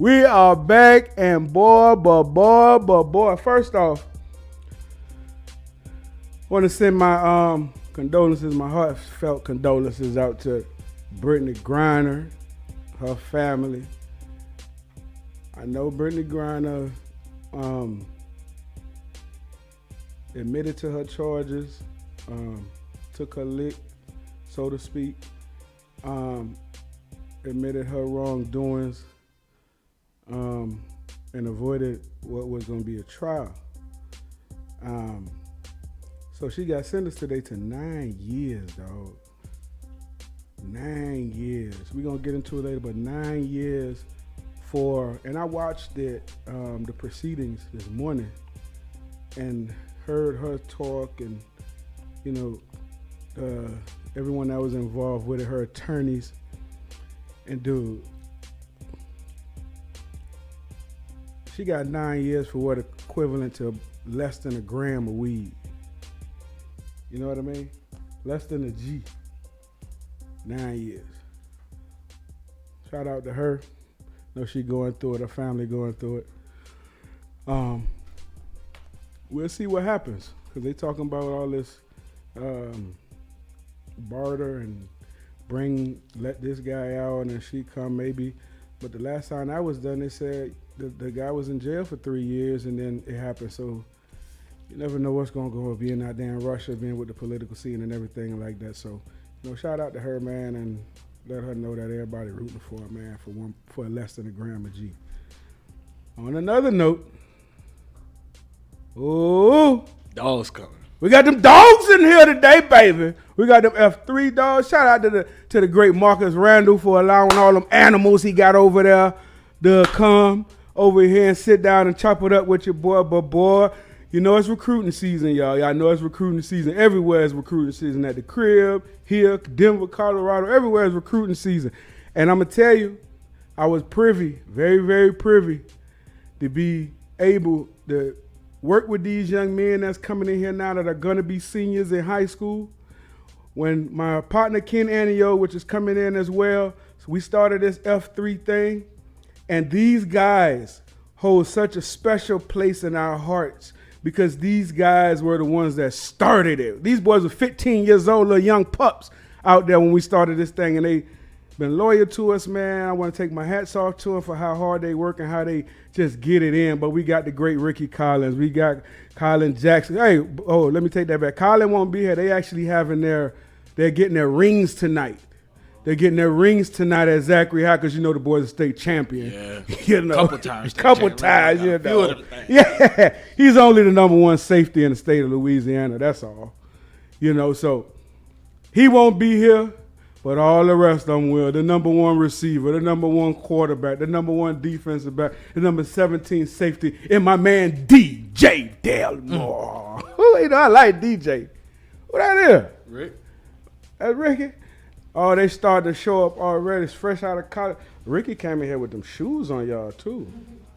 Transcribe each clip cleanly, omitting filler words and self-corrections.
We are back, and boy. First off, want to send my condolences, my heartfelt condolences out to Brittany Griner, her family. I know Brittany Griner admitted to her charges, took her lick, so to speak, admitted her wrongdoings, and avoided what was going to be a trial. So she got sentenced today to 9 years, dog. 9 years. We're going to get into it later, but 9 years for, and I watched it, the proceedings this morning and heard her talk and, you know, everyone that was involved with it, her attorneys. And dude, she got 9 years for what equivalent to less than a gram of weed. You know what I mean? Less than a G. 9 years. Shout out to her. Know she going through it, her family going through it. We'll see what happens, because they talking about all this barter and let this guy out and she come maybe. But the last time that was done, they said the guy was in jail for 3 years and then it happened. So you never know what's going to go, being out there in Russia, being with the political scene and everything like that. So, you know, shout out to her, man, and let her know that everybody rooting for her, man, for less than a gram of G. On another note, Dawgz coming. We got them dogs in here today, baby. We got them F3 dogs. Shout out to the great Marcus Randall for allowing all them animals he got over there to come over here and sit down and chop it up with your boy. But boy, you know it's recruiting season, y'all. Y'all know it's recruiting season. Everywhere is recruiting season. At the crib, here, Denver, Colorado, everywhere is recruiting season. And I'm going to tell you, I was privy, very, very privy, to be able to work with these young men that's coming in here now that are going to be seniors in high school. When my partner Ken Anio, which is coming in as well, so we started this F3 thing. And these guys hold such a special place in our hearts because these guys were the ones that started it. These boys were 15 years old, little young pups out there when we started this thing, and they been loyal to us, man. I want to take my hats off to them for how hard they work and how they just get it in. But we got the great Rickie Collins. We got Colin Jackson. Hey, let me take that back. Colin won't be here. They actually they're getting their rings tonight. They're getting their rings tonight at Zachary High because you know the boys are state champion. Yeah, you know, couple times, you know. Yeah, he's only the number one safety in the state of Louisiana. That's all. You know, so he won't be here, but all the rest of them will. The number one receiver, the number one quarterback, the number one defensive back, the number 17 safety, and my man DJ Delmore. You know, I like DJ. Who that is? Rick. That's Rickie. Oh, they started to show up already. It's fresh out of college. Rickie came in here with them shoes on, y'all, too.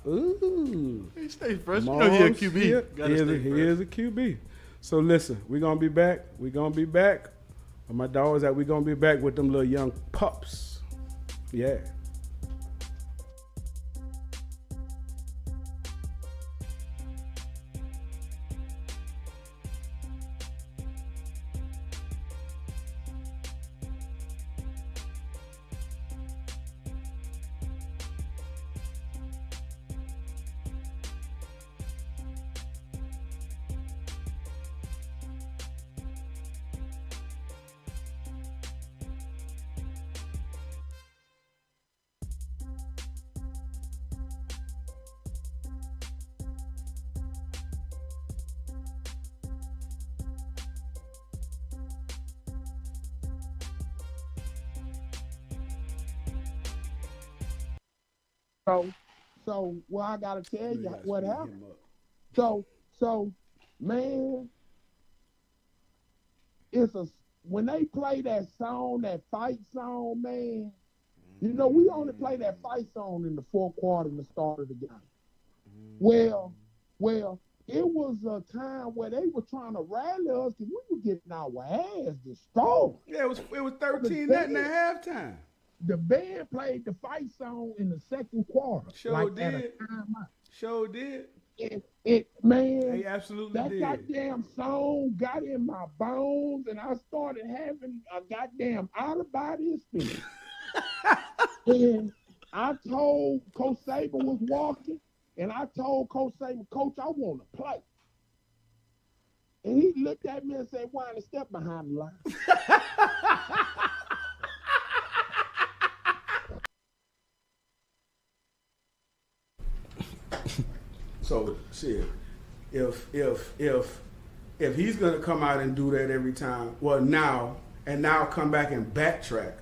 Ooh. He stays fresh. You know he a QB. He is a QB. So listen, we're going to be back. We're going to be back. And my dog is that we're going to be back with them little young pups. Yeah. So well, I gotta tell you what happened. So, man, when they play that song, that fight song, man. You know, we only play that fight song in the fourth quarter and the start of the game. Well, it was a time where they were trying to rally us because we were getting our ass destroyed. Yeah, it was 13 nothing at halftime. the band played the fight song in the second quarter. Sure like at a did. timeout. Sure did. Man, They absolutely that did. goddamn song got in my bones, and I started having a goddamn out-of-body experience. And I told Coach Saban was walking, and I told Coach Saban, Coach, I want to play. And he looked at me and said, "Why not step behind the line?" So shit, if he's gonna come out and do that every time, well now come back and backtrack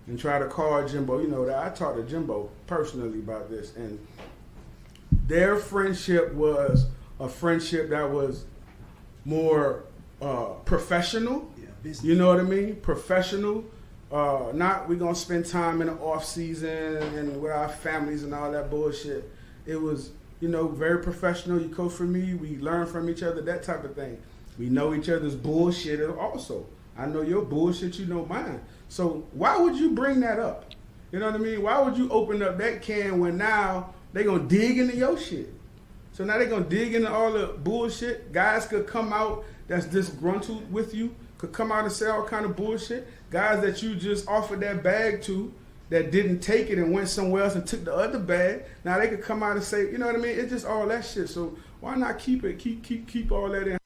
and try to call Jimbo, you know that I talked to Jimbo personally about this, and their friendship was a friendship that was more professional. Yeah, you know what I mean? Professional. Not we gonna spend time in the off season and with our families and all that bullshit. It was, you know, very professional. You coach for me. We learn from each other, that type of thing. We know each other's bullshit also. I know your bullshit, you know mine. So why would you bring that up? You know what I mean? Why would you open up that can when now they gonna dig into your shit? So now they gonna dig into all the bullshit. Guys could come out that's disgruntled with you, could come out and say all kind of bullshit. Guys that you just offered that bag to that didn't take it and went somewhere else and took the other bag. Now they could come out and say, you know what I mean? It's just all that shit. So why not keep it? Keep all that in.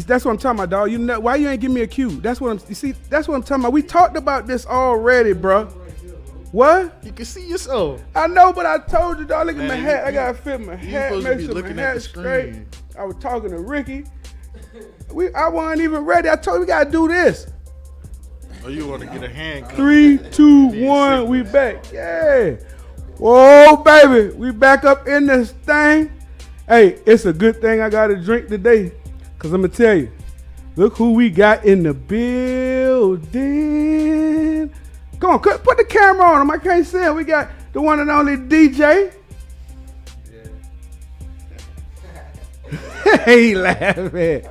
That's what I'm talking about, dog. You know why you ain't give me a cue? That's what that's what I'm talking about. We talked about this already, bro. What? You can see yourself. I know, but I told you, dog. Look at Man, my hat. I gotta fit my you hat, supposed to make be sure my looking at the hat's straight. screen. I was talking to Rickie. I wasn't even ready. I told you we gotta do this. Oh, you want to get a hand? 3, 2, 1. We back. Yeah. Whoa, baby. We back up in this thing. Hey, it's a good thing I got a drink today. Because I'm going to tell you, look who we got in the building. Come on, put the camera on him. I can't see him. We got the one and only DJ. Yeah. He laughing.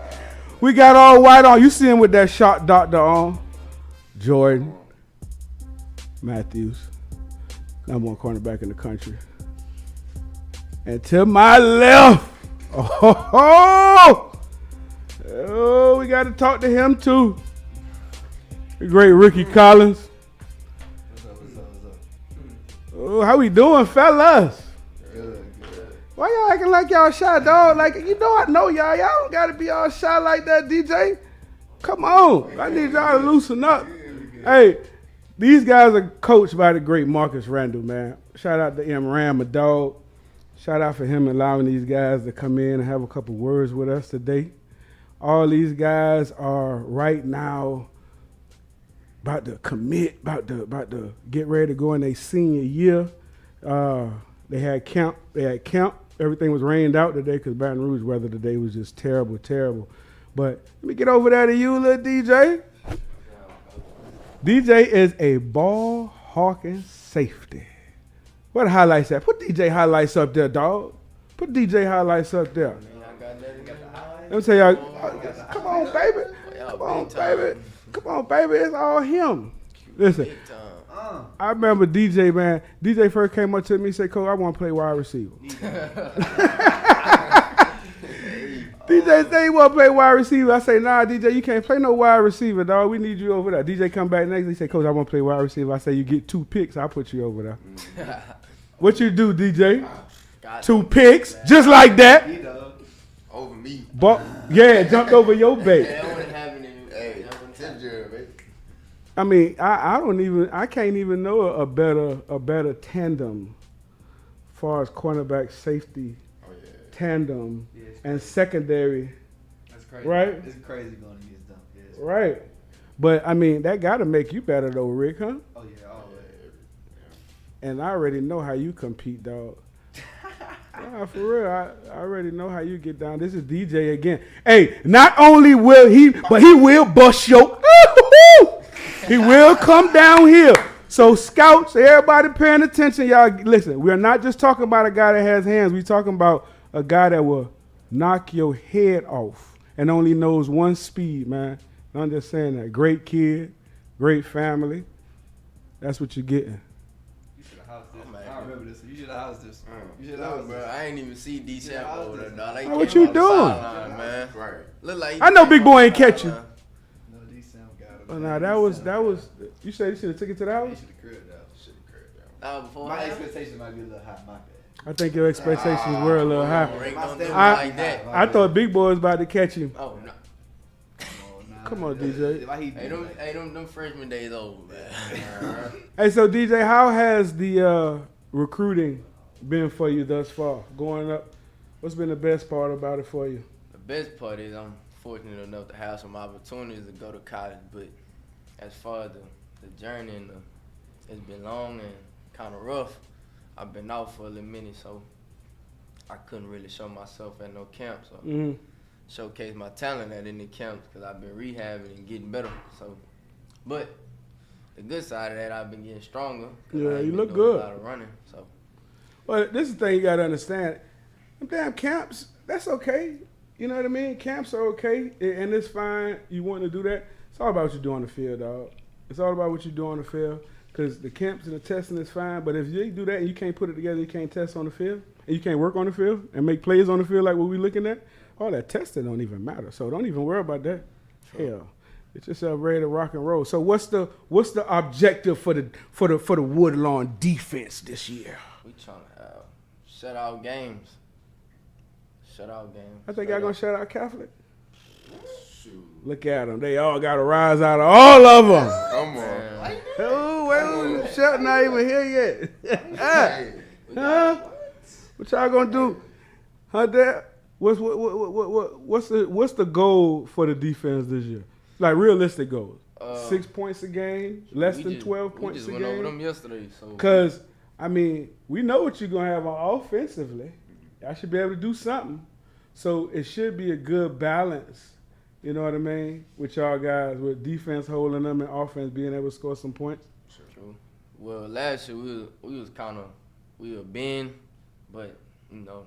We got all white on. You see him with that shot doctor on. Jordan Matthews, number one cornerback in the country. And to my left, oh, we got to talk to him too. The great Rickie Collins. What's up? Oh, how we doing, fellas? Good. Why y'all acting like y'all shy, dog? Like, you know I know y'all. Y'all don't got to be all shy like that, DJ. Come on. I need y'all to loosen up. Hey, these guys are coached by the great Marcus Randall, man. Shout out to M. Ram, a dog. Shout out for him allowing these guys to come in and have a couple words with us today. All these guys are right now about to commit, about to get ready to go in their senior year. They had camp. Everything was rained out today because Baton Rouge weather today was just terrible. But let me get over there to you, little DJ. DJ is a ball hawking safety. What highlights at? Put DJ highlights up there, dog. Put DJ highlights up there. Let me tell y'all. Come on, baby. Come on, baby. It's all him. Listen, I remember DJ, man. DJ first came up to me and said, Coach, I want to play wide receiver. DJ say he want to play wide receiver. I say, nah, DJ, you can't play no wide receiver, dog. We need you over there. DJ come back next. He say, Coach, I want to play wide receiver. I say, you get 2 picks. I'll put you over there. What you do, DJ? 2 picks, just like that. Over me. Yeah, jumped over your bait. I mean, I can't even know a better tandem as far as cornerback safety tandem and secondary. That's crazy. Right? It's crazy going against them. Yeah, right. But I mean, that got to make you better though, Rick, huh? Oh yeah, always. And I already know how you compete, dog. Nah, for real, I already know how you get down. This is DJ again. Hey, not only will he, but he will bust your. He will come downhill. So scouts, everybody paying attention, y'all. Listen, we're not just talking about a guy that has hands. We're talking about a guy that will knock your head off and only knows one speed, man. I'm just saying that. Great kid, great family. That's what you're getting. You should have housed this. man. I remember this. You should have housed this. You should have No, housed bro, this. I ain't even see D Champ over there, dog. They Hey, what came you off the doing? sideline, man. Right. Look like he I know came Big off Boy the ain't catch you. sideline. No, D-Sam got it. Oh, nah, that was. You said you should have took it to the He house. should have cribbed out. Should have cribbed out. Nah, before My I expectation might be a little high. My bad. I think your expectations were a little high. Rick, don't do it I- like that. I thought Big Boy was about to catch him. Oh no. Come on, DJ. Why he Hey, them freshman days over, man. Hey, so DJ, how has the recruiting been for you thus far? Going up, what's been the best part about it for you? The best part is I'm fortunate enough to have some opportunities to go to college, but as far as the journey and it's been long and kind of rough. I've been out for a little minute, so I couldn't really show myself at no camps or showcase my talent at any camps because I've been rehabbing and getting better. So, but the good side of that, I've been getting stronger. 'Cause Yeah, I ain't you been look doing good. A lot of running, so. Well, this is the thing you got to understand. Them damn camps, that's okay. You know what I mean? Camps are okay, and it's fine. You want to do that. It's all about what you do on the field, dog. It's all about what you do on the field. Because the camps and the testing is fine, but if you do that and you can't put it together, you can't test on the field, and you can't work on the field and make plays on the field like what we looking at, all that testing don't even matter. So don't even worry about that. Hell, get yourself ready to rock and roll. So what's the objective for the Woodlawn defense this year? We trying to have shutout games. Shutout games. I think y'all gonna shout out Catholic. Look at them. They all got to rise out of all of them. Come on. Oh, wait, Shelton not even here yet. Huh? What y'all gonna do? Huh, Dad? What's the goal for the defense this year? Like realistic goals. 6 points a game, less than 12 points We just a went over game. them yesterday. So. Cause I mean, we know what you're gonna have on offensively. I should be able to do something. So it should be a good balance. You know what I mean? With y'all guys, with defense holding them and offense being able to score some points. True. Well, last year we were bend, but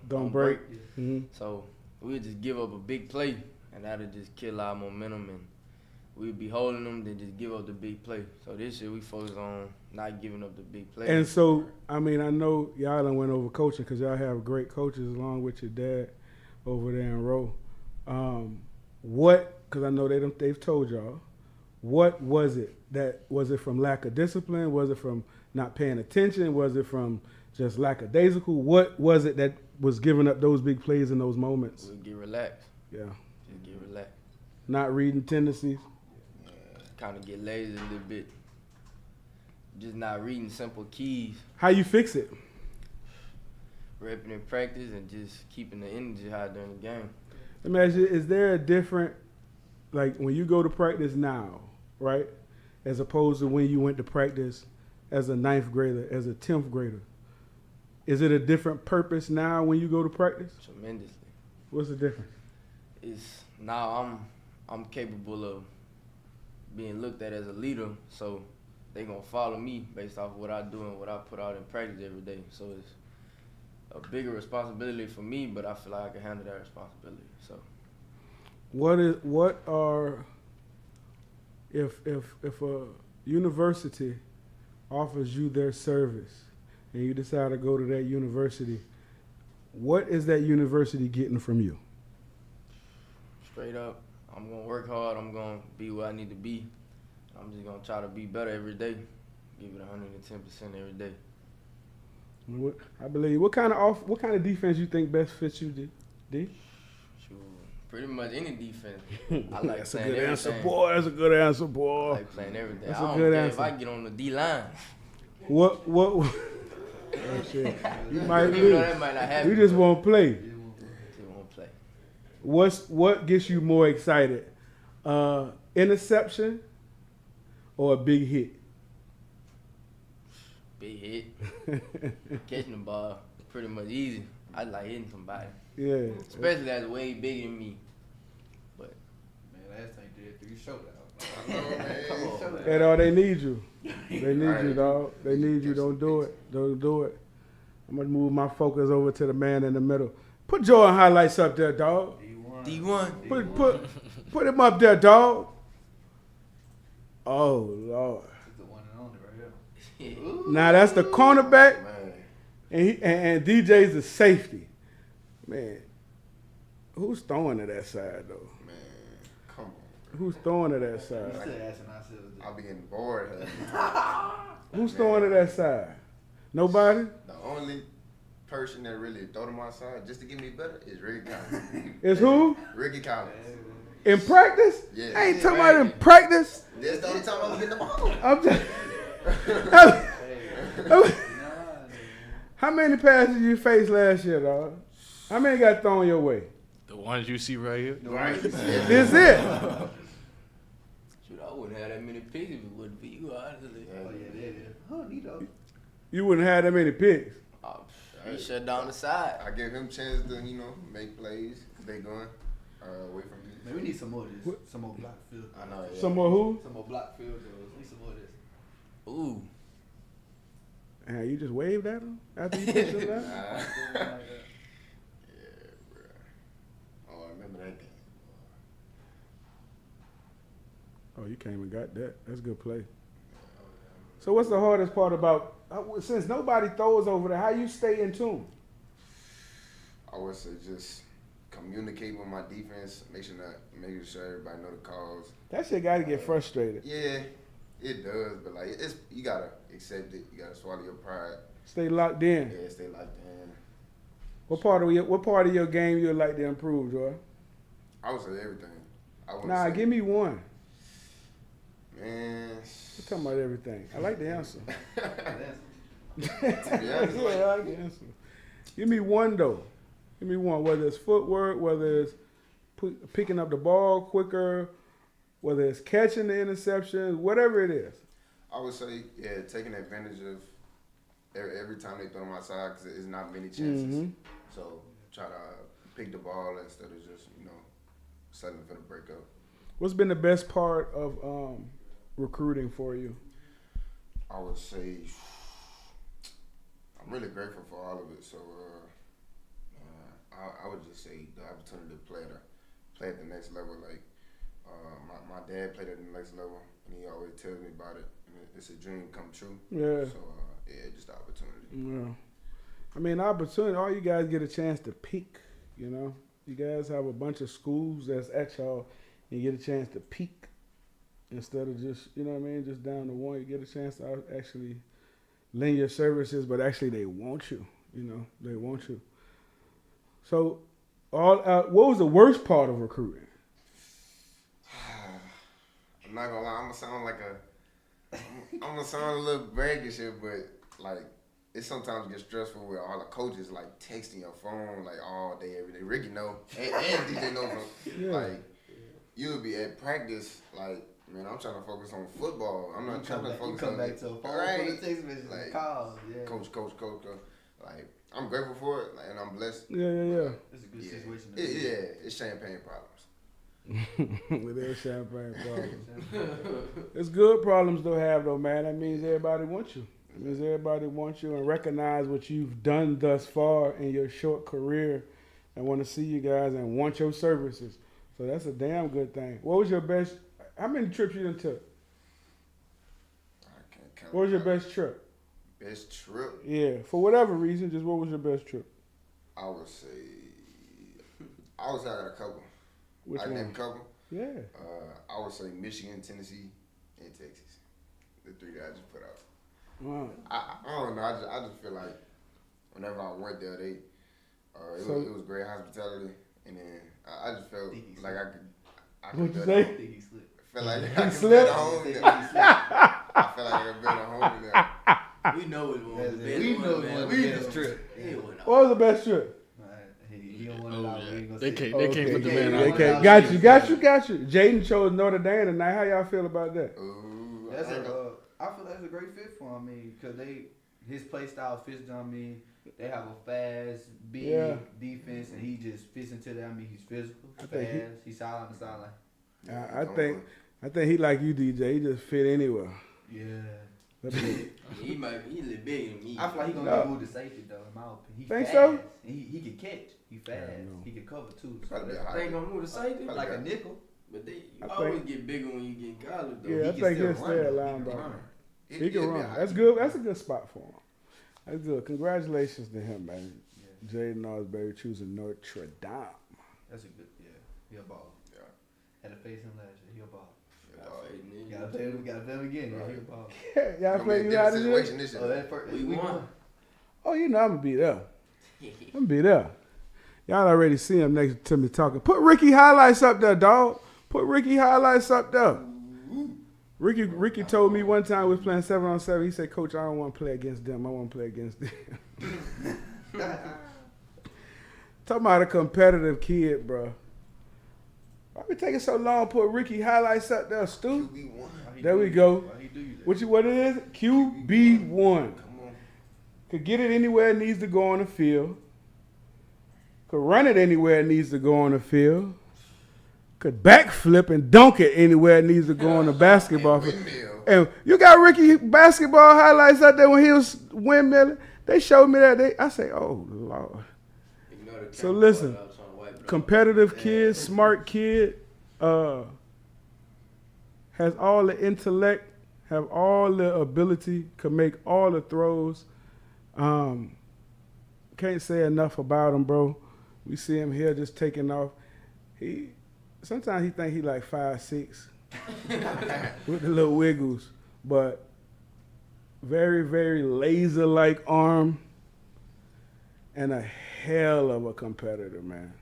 Don't break. So we would just give up a big play, and that'd just kill our momentum, and we'd be holding them, then just give up the big play. So this year we focus on not giving up the big play. And so, I mean, I know y'all done went over coaching because y'all have great coaches along with your dad over there in Rowe. Because I know they've told y'all, what was it? Was it from lack of discipline? Was it from not paying attention? Was it from just lackadaisical? What was it that was giving up those big plays in those moments? We'll get relaxed. Yeah. Just get relaxed. Not reading tendencies. Kind of get lazy a little bit. Just not reading simple keys. How you fix it? Repping in practice and just keeping the energy high during the game. Let me ask you, is there a different, like when you go to practice now, right, as opposed to when you went to practice as a 9th grader, as a 10th grader? Is it a different purpose now when you go to practice? Tremendously. What's the difference? It's now I'm capable of being looked at as a leader, so they gonna follow me based off of what I do and what I put out in practice every day. So it's a bigger responsibility for me, but I feel like I can handle that responsibility. So if a university offers you their service and you decide to go to that university, what is that university getting from you? straight up, I'm gonna work hard. I'm gonna be where I need to be. I'm just gonna try to be better every day. Give it 110% every day. I believe. What kind of defense you think best fits you, D? Shoot, pretty much any defense. I like That's a playing good everything. answer, boy. That's a good answer, I boy. like playing everything. That's I a don't good care answer. if I get on the D line. What? Oh, shit. You might Even though lose. that might not happen. You just won't play. Just won't play. What gets you more excited? Interception or a big hit? Big hit. Catching the ball, pretty much easy. I like hitting somebody. Yeah. Especially that's way bigger than me. But Man, last time you did 3 showdowns. I know, man. Hey, dog, they need you. They need you, Right. dog. They need you. Don't do it. Don't do it. I'm gonna move my focus over to the man in the middle. Put Jordan highlights up there, dog. D1. Put him up there, dog. Oh Lord. It's the one and only right here. Now that's the cornerback, Man. and DJ's the safety. Man, who's throwing to that side though? Man, come on. Who's throwing to that We side? still asking ourselves. I'll be getting bored. Who's throwing to that side? Nobody. The only person that really throw to my side just to get me better is Ricky Collins. Is who Ricky Collins. in practice? Yeah. I ain't talking about in practice. That's the only time I'm getting the ball. I'm just. How many passes you faced last year, dog? How many got thrown your way? The ones you see right here. Right. This it. Shoot, I wouldn't have that many picks if it wouldn't be you, honestly. Oh, yeah, there it is. Oh, Nito. You wouldn't have that many picks. Oh, he shut down the side. I give him chance to, make plays. They going away from me. Man, we need some more of this. Some more block field. I know. Yeah. Some more who? Some more block field goals. We need some more of this. Ooh. And you just waved at him after you pushed him down? Yeah, bro. Oh, I remember that game. Oh, you came and got that. That's a good play. So what's the hardest part about, since nobody throws over there, how you stay in tune? I would say just communicate with my defense, making sure everybody know the calls. That shit got to get frustrated. Yeah, it does, but like you gotta accept it. You gotta swallow your pride. Stay locked in. Yeah, stay locked in. What part of your game you would like to improve, Joy? I would say everything. I would Nah, say, give me one. Man. We're talking about everything. I like the answer. That's be honest, Yeah, I like the answer. Give me one though. Give me one. Whether it's footwork, whether it's picking up the ball quicker, whether it's catching the interceptions, whatever it is. I would say, yeah, taking advantage of every time they throw them outside because it's not many chances. Mhm. So try to pick the ball instead of just, settling for the breakup. What's been the best part of recruiting for you? I would say I'm really grateful for all of it. So I would just say the opportunity to play at the next level. Like my dad played at the next level, and he always tells me about it. And it's a dream come true. Yeah. So yeah, just the opportunity. Yeah. I mean, opportunity, all you guys get a chance to peak, You guys have a bunch of schools that's at y'all, and you get a chance to peak instead of just, just down to one. You get a chance to actually lend your services, but actually they want you, they want you. So, what was the worst part of recruiting? I'm not gonna lie, I'm gonna sound a little braggish here, but like it sometimes gets stressful with all the coaches like texting your phone like all day, every day. Ricky know, and DJ know from like you'll be at practice like, man, I'm trying to focus on football. I'm not trying to focus on You come back to a phone right. for the text messages, Like, calls, yeah. Coach. Like I'm grateful for it, and I'm blessed. Yeah. It's a good Yeah, situation. To be in. it's champagne problems. With their champagne problems. It's good problems to have, though, man. That means everybody wants you. It means everybody wants you and recognize what you've done thus far in your short career and want to see you guys and want your services. So that's a damn good thing. What was your best? How many trips you done took? I can't count. What was your best trip? Best trip? Yeah, for whatever reason, just what was your best trip? I would say I got a couple. Which I named a one? couple. Yeah. I would say Michigan, Tennessee, and Texas. The three that I just put out. Wow. I don't know. I just feel like whenever I went there, it was great hospitality, and then I just felt like I could. What'd you I say? think he slipped. Felt like I He could slipped? build a home there. I felt like I could build a home there. We know it was the best We one, know man. it was We the know. best trip. It went What was the best trip? He don't want to lie. We ain't gonna They say can't. it. They can't put the Okay. man They out. can't. Got you. Jaden chose Notre Dame tonight. How y'all feel about that? Ooh, That's I ain't gonna- I feel that's a great fit for him. I mean, because his play style fits. I mean, they have a fast, big defense, and he just fits into that. I mean, he's physical, I think fast. He's solid on the sideline. I I think he like you, DJ. He just fit anywhere. Yeah. He a little bigger than me. I feel like he gonna get moved to safety though. In my opinion, he Think fast. so? He can catch. He fast. He can cover too. So Probably that's a They ain't gonna move to safety. like a nickel. But you I always think- get bigger when you get in college, though. Yeah, I can think still he'll stay a run. linebacker. He He'll can be run. a That's high- good. That's a good spot for him. That's good. Congratulations to him, man. Jaden Osbury choosing Notre Dame. That's a good. Yeah, he a ball. Yeah. Had to face him last year. He a ball. Yeah, Gotta play him again. Yeah, he a ball. Y'all play you out of situation this Oh, year. that first, We won. Oh, you know I'm gonna be there. I'm gonna be there. Y'all already see him next to me talking. Put Rickie highlights up there, dog. Put Rickie highlights up there. Rickie told me one time we was playing 7-on-7. He said, "Coach, I don't want to play against them. I want to play against them." Talking about a competitive kid, bro. Why we taking so long to put Rickie highlights up there, Stu? QB1. There we go. Why he do you that? What it is? QB1. Come on. Could get it anywhere it needs to go on the field. Could run it anywhere it needs to go on the field. Could backflip and dunk it anywhere it needs to go on the basketball field. Windmill. And you got Rickie basketball highlights out there when he was windmilling. They showed me that. I say, oh, Lord. So listen, competitive kid, smart kid, has all the intellect, have all the ability, can make all the throws. Can't say enough about him, bro. We see him here just taking off. Sometimes he think he like 5'6", with the little wiggles, but very, very laser-like arm, and a hell of a competitor, man.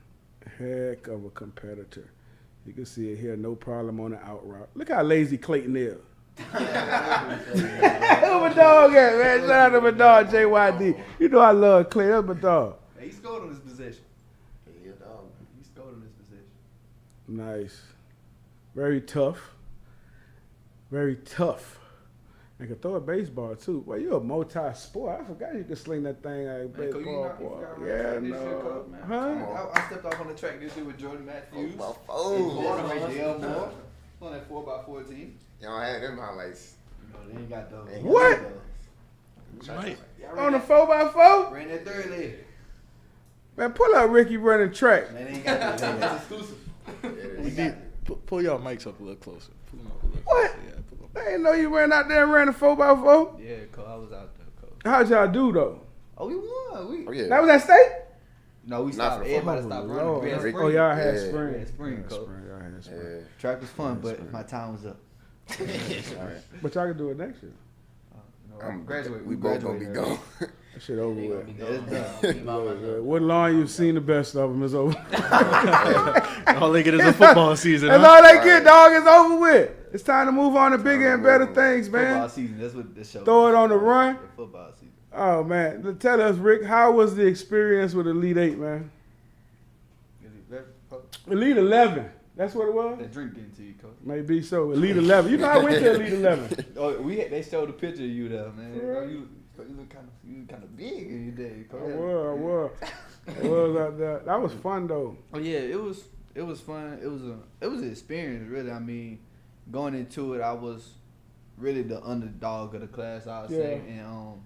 Heck of a competitor. You can see it here, no problem on the out route. Look how lazy Clayton is. Who my dog at, man? Shout out to my dog, JYD. You know I love Clay. That's my dog. He scored on this possession. Yeah, dog. He scored on this possession. Nice. Very tough. Very tough. And can throw a baseball too. Well, you're a multi-sport. I forgot you could sling that thing like Man, Cole, baseball. you boy. got Yeah, this year, no. Cole, man. Huh? I stepped off on the track this year with Jordan Matthews. Oh, On that 4x14. Y'all had them highlights. You know, they ain't got those. What? Right. On the 4x4? Ran that third leg. Man, pull up Rickie running track. Man, they ain't got those. That's exclusive. We need pull y'all mics up a little closer. Pull them up a little What? closer. Yeah, pull them. I didn't know you ran out there and ran a 4x4. Yeah, Cole, I was out there, Cole. How'd y'all do though? Oh, we won. Oh, yeah. That was at state? No, we Not stopped. for Everybody fun. stopped Oh, running. We had Lord. spring. Oh, y'all had Yeah. spring. We had spring, Yeah, Cole. spring. Y'all had spring. Yeah. Track was fun, but spring. my time was up. But y'all can do it next year. No, I'm graduating. We both gonna be gone. That shit over with. What What line you've seen the best of them is over. All they get is a football season. That's Huh? all they get, dog. It's over with. It's time to move on to bigger and better things, Football man. season. That's what this show. Throw it on the run. Yeah, football season. Oh man, tell us, Rick, how was the experience with Elite 8, man? Elite 11. That's what it was. That drink getting to you, Coach. Maybe so. Elite 11. You know I went to Elite 11. Oh, they showed a picture of you there, man. Yeah. Oh, you look kind of big in your day, I Coach. was. I was out there. That was fun though. Oh yeah, it was fun. It was an experience, really. I mean, going into it, I was really the underdog of the class, I would say, and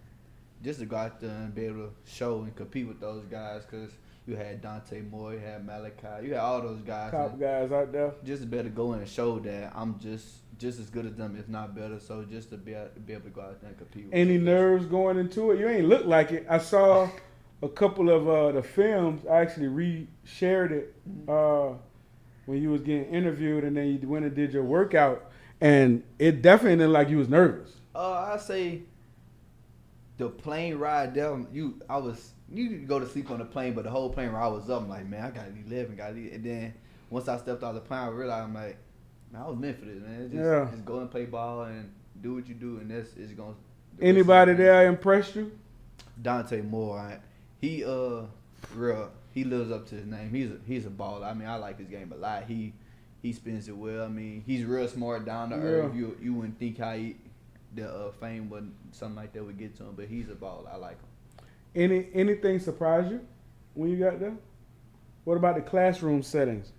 just to go out there and be able to show and compete with those guys, because you had Dante Moore, you had Malachi, you had all those guys. Top guys out there. Just to be able to go in and show that I'm just as good as them, if not better. So just to be able to go out there and compete with Any them. nerves going into it? You ain't look like it. I saw a couple of the films. I actually re-shared it when you was getting interviewed, and then you went and did your workout, and it definitely didn't like you was nervous. I say the plane ride down. You could go to sleep on the plane, but the whole plane ride was up. I'm like, man, I gotta be living, And then once I stepped off the plane, I realized I'm like, man, I was meant for this, man. Just go and play ball and do what you do, and it's gonna. Anybody there impressed you? Dante Moore, he lives up to his name. He's a baller. I mean, I like his game a lot. He spins it well. I mean, he's real smart, down to earth. You wouldn't think how the fame would something like that would get to him, but he's a baller. I like him. Anything surprised you when you got there? What about the classroom settings?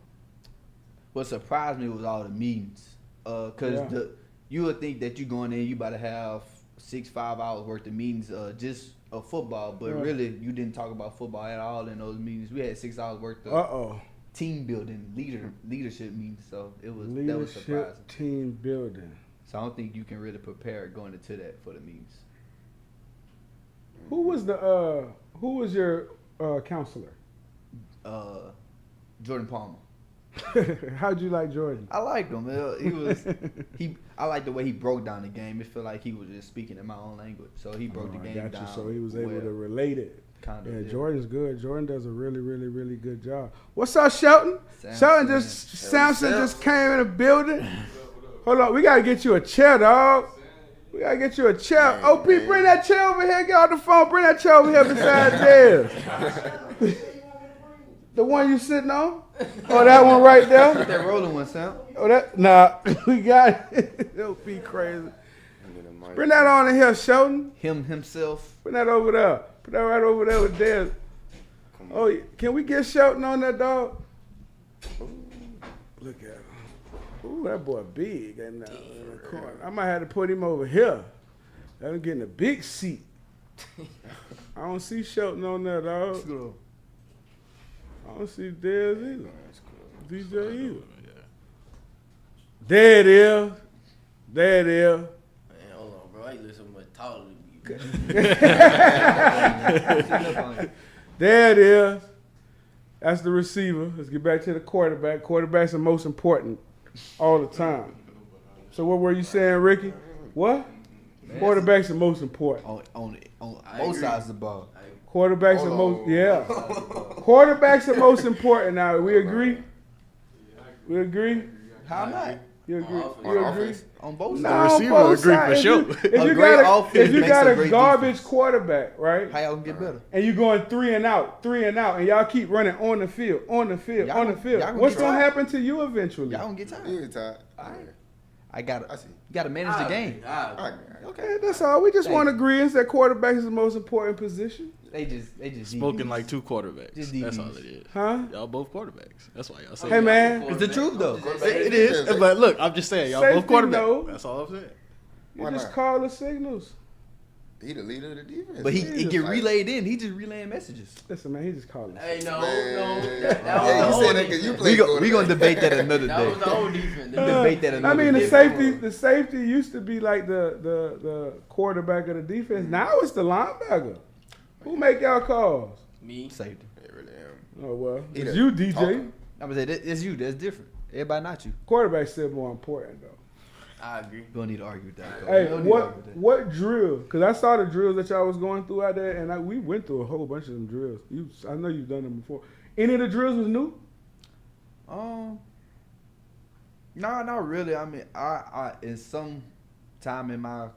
What surprised me was all the meetings. Cause you would think that you going in, you about to have 6-5 hours worth of meetings, just of football, but really you didn't talk about football at all in those meetings. We had 6 hours worth of team building, leadership meetings. So that was surprising. Team building. So I don't think you can really prepare going into that for the meetings. Who was your counselor? Jordan Palmer. How'd you like Jordan? I liked him. I liked the way he broke down the game. It felt like he was just speaking in my own language. So he broke the game down. So he was able to relate it. Jordan's good. Jordan does a really, really, really good job. What's up, Shelton? Sampson just came in the building. Hold on, we gotta get you a chair, dog. We gotta get you a chair. OP, bring that chair over here. Get off the phone. Bring that chair over here beside theirs. The one you sitting on? Oh, that one right there? That rolling one, Sam. We got it. OP crazy. Bring that on in here, Shelton. Himself. Bring that over there. Put that right over there with Dez. Oh, can we get Shelton on that, dog? Look at him. Ooh, that boy big in the corner. I might have to put him over here. Let him get in the big seat. I don't see Shelton on there, dog. I don't see Dez either. DJ either. There it is. There it is. Man, hold on, bro. I look so much taller than you. There it is. That's the receiver. Let's get back to the quarterback. Quarterback's the most important all the time. So what were you saying, Rickie? What? Quarterback's the most important. On both sides of the ball. Quarterback's the most, Quarterback's the most important now. We agree? We agree? How not? You agree? You agree? On both No, sides. on receiver both agree for sides. sure. If you got a great garbage defense. quarterback, right? How y'all can get better? And you going 3 and out, and y'all keep running on the field. Y'all What's gonna going get to happen to you eventually? Y'all gonna get tired. You tired. I got I see. You got to manage the game. Okay, that's all. We just want to agree that quarterback is the most important position. They just Spoken DBs. like two quarterbacks. Just That's DBs. all it is. Huh? Y'all both quarterbacks. That's why y'all say Hey, man. It's the truth though. It is. But look, I'm just saying, y'all both Safety, quarterbacks. no. That's all I'm saying. You Why just not? call the signals. He the leader of the defense. But he Jesus. get relayed in. He just relaying messages. Listen, man, he just called us. Hey, no. Man. That Yeah, was you the said old that because you defense. played We gonna debate that another That day. was the old defense. Debate that another I mean, day. the safety used to be like the quarterback of the defense. Now it's the linebacker. Who make y'all calls? Me. Safety. They really am. Oh well, He it's the you, DJ. talker. I'm gonna say it's you. That's different. Everybody not you. Quarterback's still more important though. I agree. You don't need to argue with that. Hey, You don't need to argue with that. what drill? Because I saw the drills that y'all was going through out there, and we went through a whole bunch of them drills. I know you've done them before. Any of the drills was new? No, not really. I mean, I in some time in my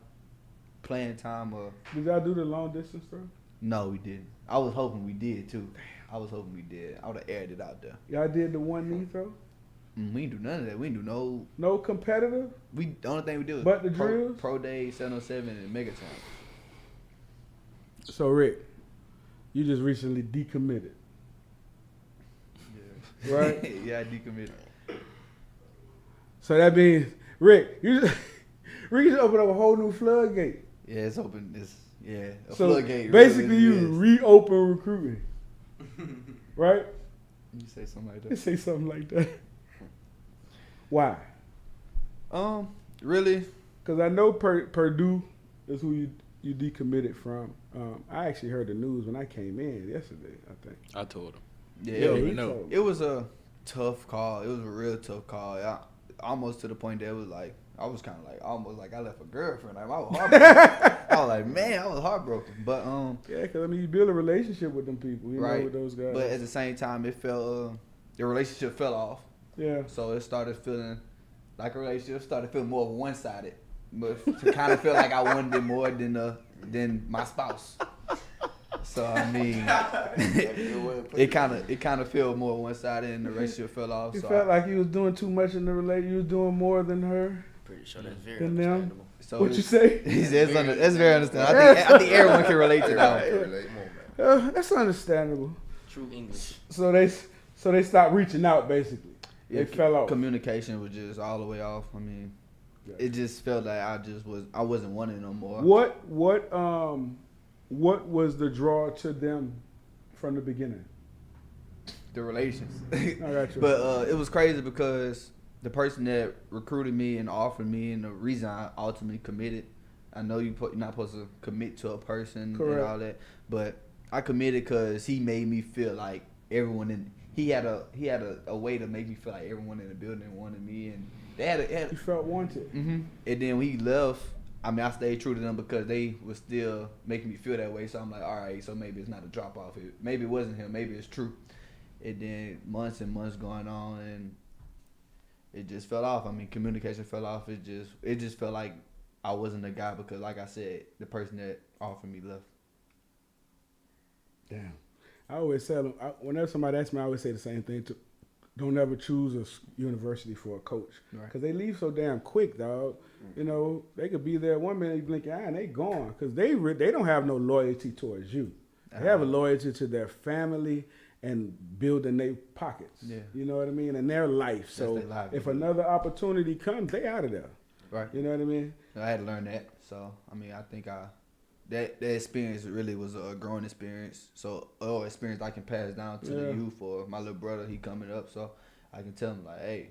playing time, Did y'all do the long distance throw? no, we didn't. I was hoping we did too. I was hoping we did. I would have aired it out there. Y'all did the one knee throw? We didn't do none of that. We didn't do No competitive? the only thing we did was But the drills? Pro Day 707 and Megaton. So Rick, you just recently decommitted, Yeah. right? Yeah, I decommitted. So that means Rick, you just opened up a whole new floodgate. Yeah, it's open. It's a So floodgate. basically, really you is. reopen recruiting, right? You say something like You that. say something like that. Why? Really? Because I know Purdue is who you decommitted from. I actually heard the news when I came in yesterday, I think. I told him. Yeah, He don't he even know. told me. it was a tough call. It was a real tough call. Almost to the point that it was like, I was kind of like, almost like I left a girlfriend. Like, I was heartbroken. I was like, man, I was heartbroken. But, Yeah, because I mean, you build a relationship with them people, you know, right. with those guys. But at the same time, it felt, the relationship fell off. Yeah. So it started feeling like a relationship, started feeling more one-sided. But to kind of feel like I wanted it more than my spouse. So I mean, it kind of felt more one-sided, and the relationship fell off. You So felt like you was doing too much in the relationship. You was doing more than her. Pretty sure that's very Than them. understandable. so What you say? He says that's very understandable. I think everyone can relate to that. They relate more, man. That's understandable. True English. So they stopped reaching out, basically. It fell off. Communication was just all the way off. I mean, it just felt like I wasn't wanting no more. What was the draw to them from the beginning? The relations. I got you. But it was crazy because the person that recruited me and offered me, and the reason I ultimately committed, I know you're not supposed to commit to a person Correct. and all that, but I committed because he made me feel like everyone he had a way to make me feel like everyone in the building wanted me, and they had You felt wanted. mm-hmm. And then when he left, I mean, I stayed true to them because they were still making me feel that way. So I'm like, all right, so maybe it's not a drop off. Maybe it wasn't him. Maybe it's true. And then months and months going on, and it just fell off. I mean, communication fell off. It just felt like I wasn't the guy because, like I said, the person that offered me left. Damn. I always tell them, whenever somebody asks me, I always say the same thing. Don't ever choose a university for a coach. Right. Because they leave so damn quick, dog. You know, they could be there 1 minute, you blink your eye, and they gone. Because they don't have no loyalty towards you. They have a loyalty to their family and building their pockets. Yeah. You know what I mean? And their life. So if another opportunity comes, they out of there. Right. You know what I mean? I had to learn that. So, I mean, I think that experience really was a growing experience. So, experience I can pass down to the youth, or my little brother, he coming up. So, I can tell him, like, hey,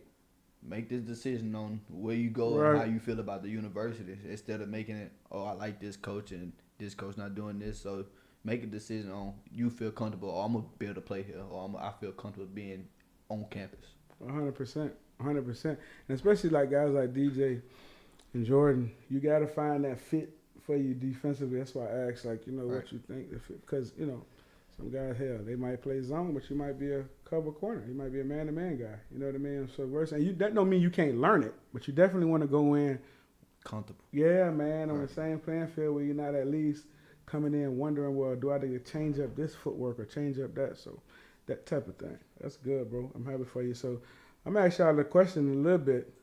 make this decision on where you go and how you feel about the university. Instead of making it, I like this coach and this coach not doing this. So, make a decision on you feel comfortable, or I'm going to be able to play here, or I feel comfortable being on campus. 100%. 100%. And especially like guys like DJ and Jordan, you got to find that fit for you defensively. That's why I asked, like, what you think. Because, some guys, hell, they might play zone, but you might be a cover corner. You might be a man-to-man guy. You know what I mean? So that don't mean you can't learn it, but you definitely want to go in comfortable. Yeah, man, on the same playing field where you're not at least coming in wondering, well, do I need to change up this footwork or change up that? So that type of thing. That's good, bro. I'm happy for you. So I'm going to ask y'all the question in a little bit.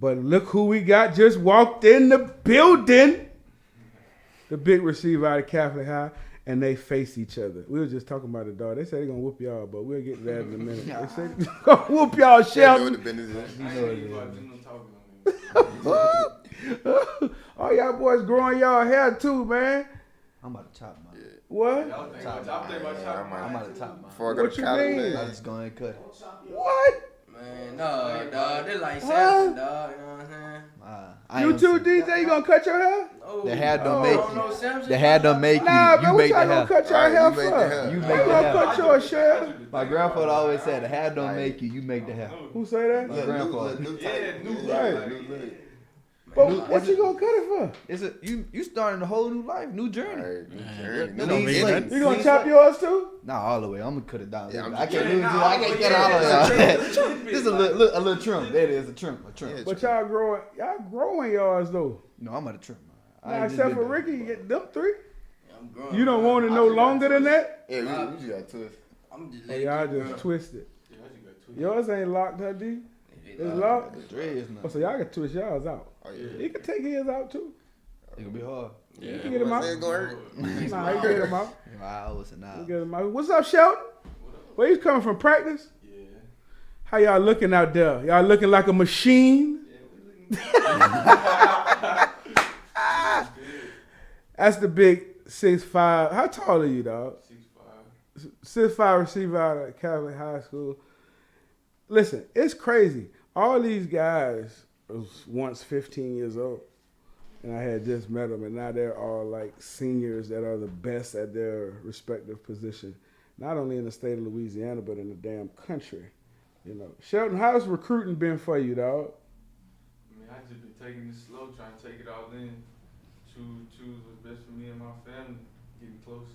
But look who we got just walked in the building. The big receiver out of Catholic High. And they face each other. We were just talking about it, dog. They said they're going to whoop y'all, but we'll get to that in a minute. They said they're going to whoop y'all, Shelton. Oh, y'all boys growing y'all hair too, man. I'm about to chop mine. What? I'm about to chop mine. What you mean? I'm just going to cut it. What? Man, no, dog. This like Samson, dog. You know what I'm saying? You too, DJ? You gonna cut your hair? No. The hair don't make you. The hair don't make you. Nah, You man, what make y'all the gonna hair. cut your hair for? You How make you the gonna hair. cut your hair? My grandfather always said, the hair don't make you. You make the hair. Who say that? My grandfather. Right. But what you gonna cut it for? It's you starting a whole new life, new journey. You gonna chop yours too? Nah, all the way. I'm gonna cut it down. Yeah, I can't cut all of it. Just a little trim. That is a trim. But y'all growing yours though. No, I'm gonna trim. Now, except for Rickie, you get them 3. I'm growing. You don't want it no longer than that? Yeah, we just got twist. I'm just Y'all just twisted. Yours ain't locked, huh, D? It's locked? The dreads now. Oh, so y'all can twist y'all's out. Oh, yeah. You can take his out too. It gonna be hard. You can get him out. It's gonna hurt. Nah, you get him out. Wow, You get him out. What's up, Shelton? Where you coming from, practice? Yeah. How y'all looking out there? Y'all looking like a machine? That's the big 6'5". How tall are you, dog? 6'5". 6'5" receiver out of Catholic High School. Listen, it's crazy. All these guys was once 15 years old, and I had just met them, and now they're all like seniors that are the best at their respective position, not only in the state of Louisiana, but in the damn country. Shelton, how's recruiting been for you, dog? I mean, I just been taking it slow, trying to take it all in. Choose what's best for me and my family, getting close.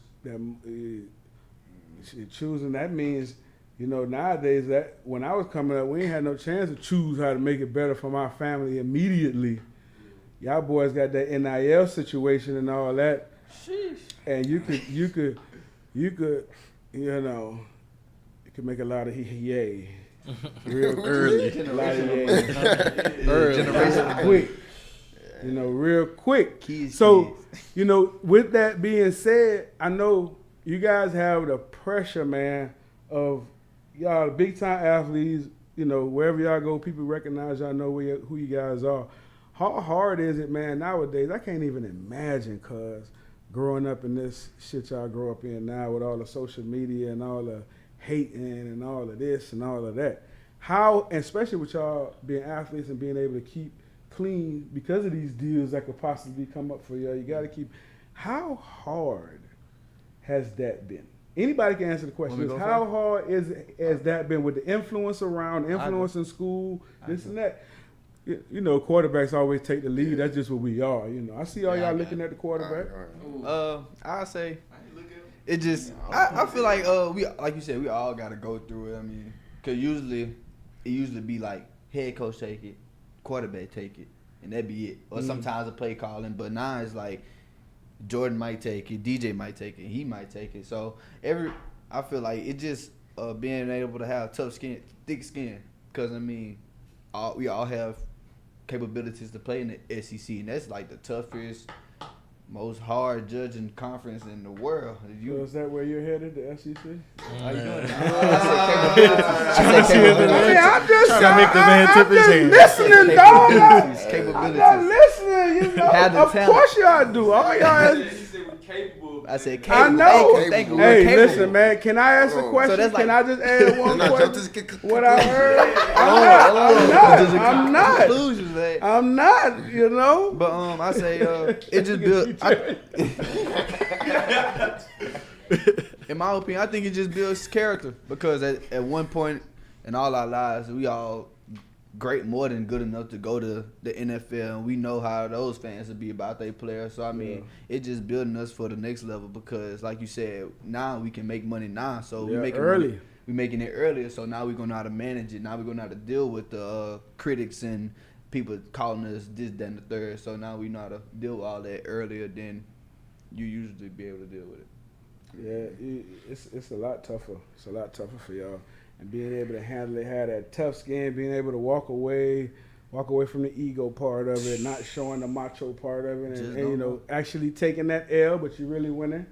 Choosing, that means, nowadays, that when I was coming up, we ain't had no chance to choose how to make it better for my family immediately. Y'all boys got that NIL situation and all that. Sheesh. And you could make a lot of yay. Real Early. A lot of yay. Generation Quick. Real quick. Kids. With that being said, I know you guys have the pressure, man, of y'all big time athletes, you know, wherever y'all go, people recognize y'all know who you guys are. How hard is it, man, nowadays? I can't even imagine, cuz, growing up in this shit y'all grow up in now with all the social media and all the hating and all of this and all of that. How, especially with y'all being athletes and being able to keep clean because of these deals that could possibly come up for y'all, you got to keep. How hard has that been? Anybody can answer the question. How hard has that been with the influence around, influence in school, this and that? You know, quarterbacks always take the lead. That's just what we are. You know, I see all y'all looking at the quarterback. I'll say it just. I feel like we, like you said, we all got to go through it. I mean, cause it usually be like head coach take it, quarterback take it, and that be it. Or sometimes a play calling. But now it's like Jordan might take it, DJ might take it, he might take it. So I feel like it just being able to have tough skin, thick skin. Cause I mean, we all have capabilities to play in the SEC, and that's like the toughest, most hard judging conference in the world. So is that where you're headed, the SEC? How you doing? I'm just trying to make the man tip his hand. listening, dog. Capabilities. I'm listening, you know. Have the Of talent. course y'all do. All y'all. He said we're capable. I said I capable. know. Thank you. Hey, Capable. listen, man. Can I ask a question? So that's like- Can I just add one Nah, question? just What I heard? I'm not. Conclusions, man. I'm not. You know. But I say it just built. In my opinion, I think it just builds character because at one point in all our lives, we all great, more than good enough to go to the NFL, and we know how those fans would be about their players. So I mean, it just building us for the next level because, like you said, now we can make money now. So we making early. money. We making it earlier, so now we're gonna know how to manage it. Now we're gonna know how to deal with the critics and people calling us this, that, and the third. So now we know how to deal with all that earlier than you usually be able to deal with it. Yeah, it's a lot tougher. It's a lot tougher for y'all, and being able to handle it, have that tough skin, being able to walk away from the ego part of it, not showing the macho part of it, and you know, actually taking that L, but you really winning.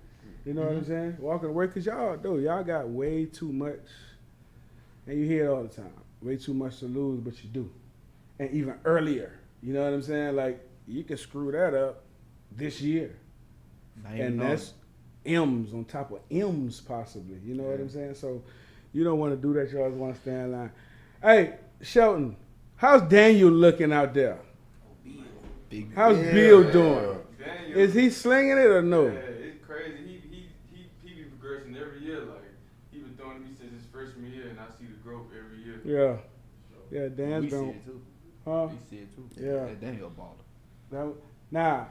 You know what I'm saying? Walking away, because y'all got way too much, and you hear it all the time, way too much to lose, but you do. And even earlier, you know what I'm saying? Like, you can screw that up this year. And that's M's on top of M's possibly. You know what I'm saying? So you don't want to do that. You always want to stay in line. Hey, Shelton, how's Daniel looking out there? How's Bill doing? Daniel, Is he slinging it or no? Yeah, it's crazy. He be progressing every year. Like, he been doing it since his freshman year, and I see the growth every year. Yeah. Yeah, Dan's We see been. it too. Huh? We see it too. Yeah. Daniel baller. Now,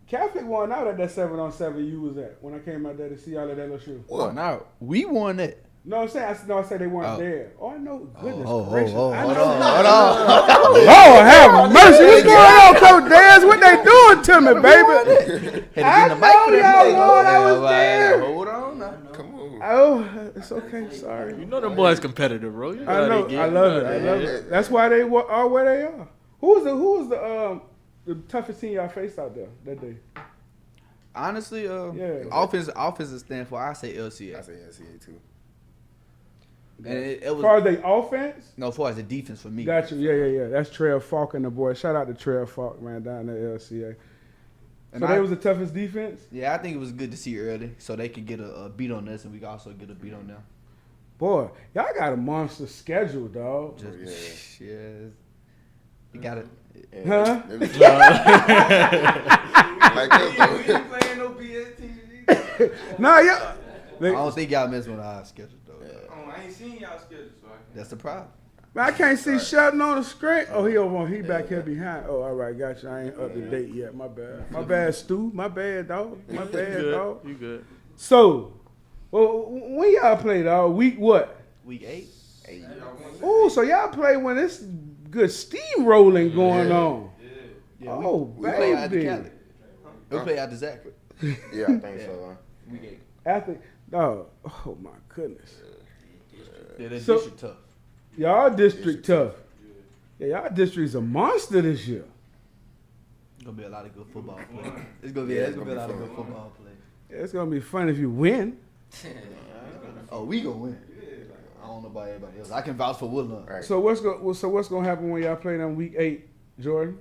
Catholic won out at that 7-on-7 you was at when I came out there to see y'all at LSU. Well, now we won that. No, I'm saying I said they weren't there. Oh, I know. Goodness Hold gracious. I know. on. Lord have mercy. What's going on, Coach Daz? What they doing to me, baby? I know y'all won. I was there. Hold on now. Come on. Oh, it's okay. Sorry. You know them boys competitive, bro. You I know. I love it. I love it. That's why they are where they are. Who was the toughest team y'all faced out there that day? Honestly, Yeah. offensive stand for, I say LCA. I say NCAA too. And it As was far as they offense? no, as far as the defense for me. Got you. Yeah. That's Trail Falk and the boy. Shout out to Trail Falk, man, down at LCA. And So they was the toughest defense? Yeah, I think it was good to see early, so they could get a beat on us, and we could also get a beat on them. Boy, y'all got a monster schedule, dog. Just, yeah. You got it. Huh? Like that, We ain't playing no BS teams either. Nah, yeah. I don't think y'all messing with our schedule though. I ain't seen y'all schedule, so I can't. That's the problem. Man, I can't see Shelton on the screen. Oh, he back here behind. Oh, all right, got you. I ain't up to date yet. My bad. My bad, Stu. My bad, dog. My bad, dog. You good. So, well, when y'all play, dog? Week what? Week 8. Oh, so y'all play when it's good steamrolling going on. Yeah, Oh, we play out the baby. Cali. We play out the Zachary. Yeah, I think so. Week 8. After, dog. Oh my goodness. Yeah, that's So- district tough. Y'all district tough. Yeah, y'all district's a monster this year. It's gonna be a lot of good football play. It's gonna be a lot of good football play. Yeah, it's gonna be fun if you win. Oh, we gonna win. I don't know about everybody else. I can vouch for Woodland. Right. So what's gonna happen when y'all play them week 8, Jordan?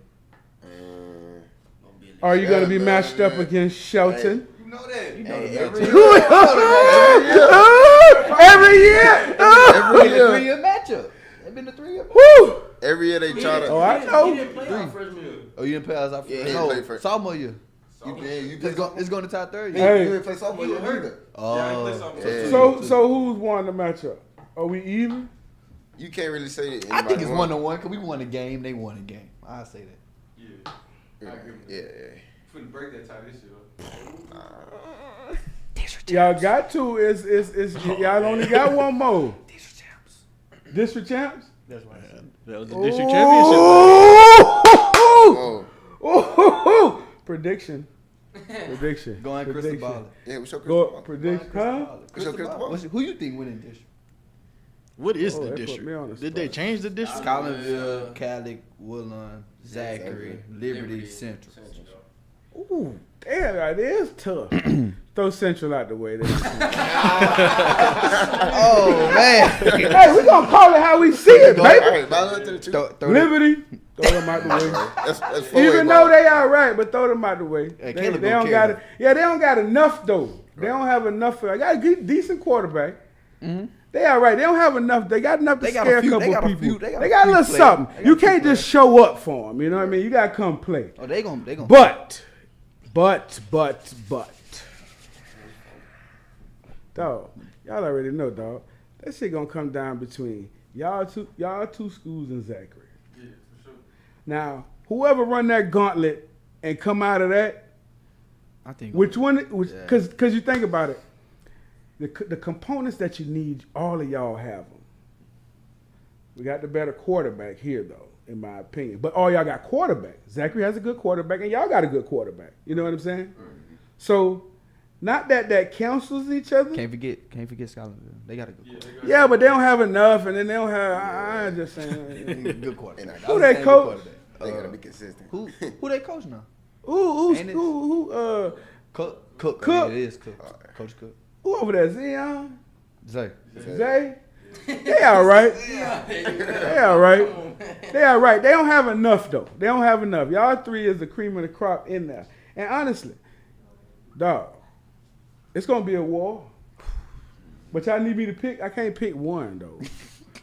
Are you gonna be matched up against Shelton? You know that. Every year. Every year. 3-year matchup. It's been a 3-year matchup. Woo! Every year they try to. Oh, I know. He didn't play our freshman year. Oh, you didn't play us out Yeah, he first? didn't play No, first. sophomore year. You It's going to tie third You year. Hey. didn't play sophomore year either. Yeah, he played sophomore. Yeah. So who's won the matchup? Are we even? You can't really say that. I think it's anybody 1-1 because we won a game. They won a game. I say that. Yeah. Yeah, I agree with yeah, that. Couldn't break that tie this year. Y'all got to. Y'all only got one more. These are champs. District champs? That's what I said. That was the district championship. Oh! Oh, Prediction. Going crystal ball. yeah, what's your Go crystal ball? prediction. Huh? What's your crystal ball? Who you think winning district? What is Oh, the they put district? me on the Did they spot. change the district? Collinsville, Calic, Woodlawn, Zachary, Liberty, Central. Ooh, damn, that is tough. Throw Central out the way. Oh, man. Hey, we gonna call it how we see it, All baby. right, ball up to the two. Throw Liberty, throw them out the way. That's Even though they all right, but throw them out the way. Hey, They Caleb don't don't got care. it. Yeah, they don't got enough though. They don't have enough. I got a good, decent quarterback. They all right. They don't have enough. They got enough to They got scare a few- couple they got a people. few- They they got got a a little few something. players. They got You a few can't just show up for them. You know what I mean? You gotta come play. Oh, they gonna. But. Dog, y'all already know, dog. That shit gonna come down between y'all two schools and Zachary. Yeah, for sure. Now, whoever run that gauntlet and come out of that, I think. which one? Yeah. Because you think about it, the components that you need, all of y'all have them. We got the better quarterback here, though, in my opinion. But all y'all got quarterback. Zachary has a good quarterback, and y'all got a good quarterback. You know what I'm saying? So, not that cancels each other. Can't forget Scotlandville. They got a good quarterback. Yeah, but they don't have enough, and then they don't have. I'm just saying. Good quarterback. Who they coach? They gotta be consistent. Who they coach now? Ain't it- Cook? Cook. Cook. Yeah, it is Cook. Coach Cook. Who over there? Zion? Zay. Zay? They all right. They all right. They all right. They don't have enough though. They don't have enough. Y'all three is the cream of the crop in there. And honestly, dog, it's gonna be a war. But y'all need me to pick. I can't pick one though.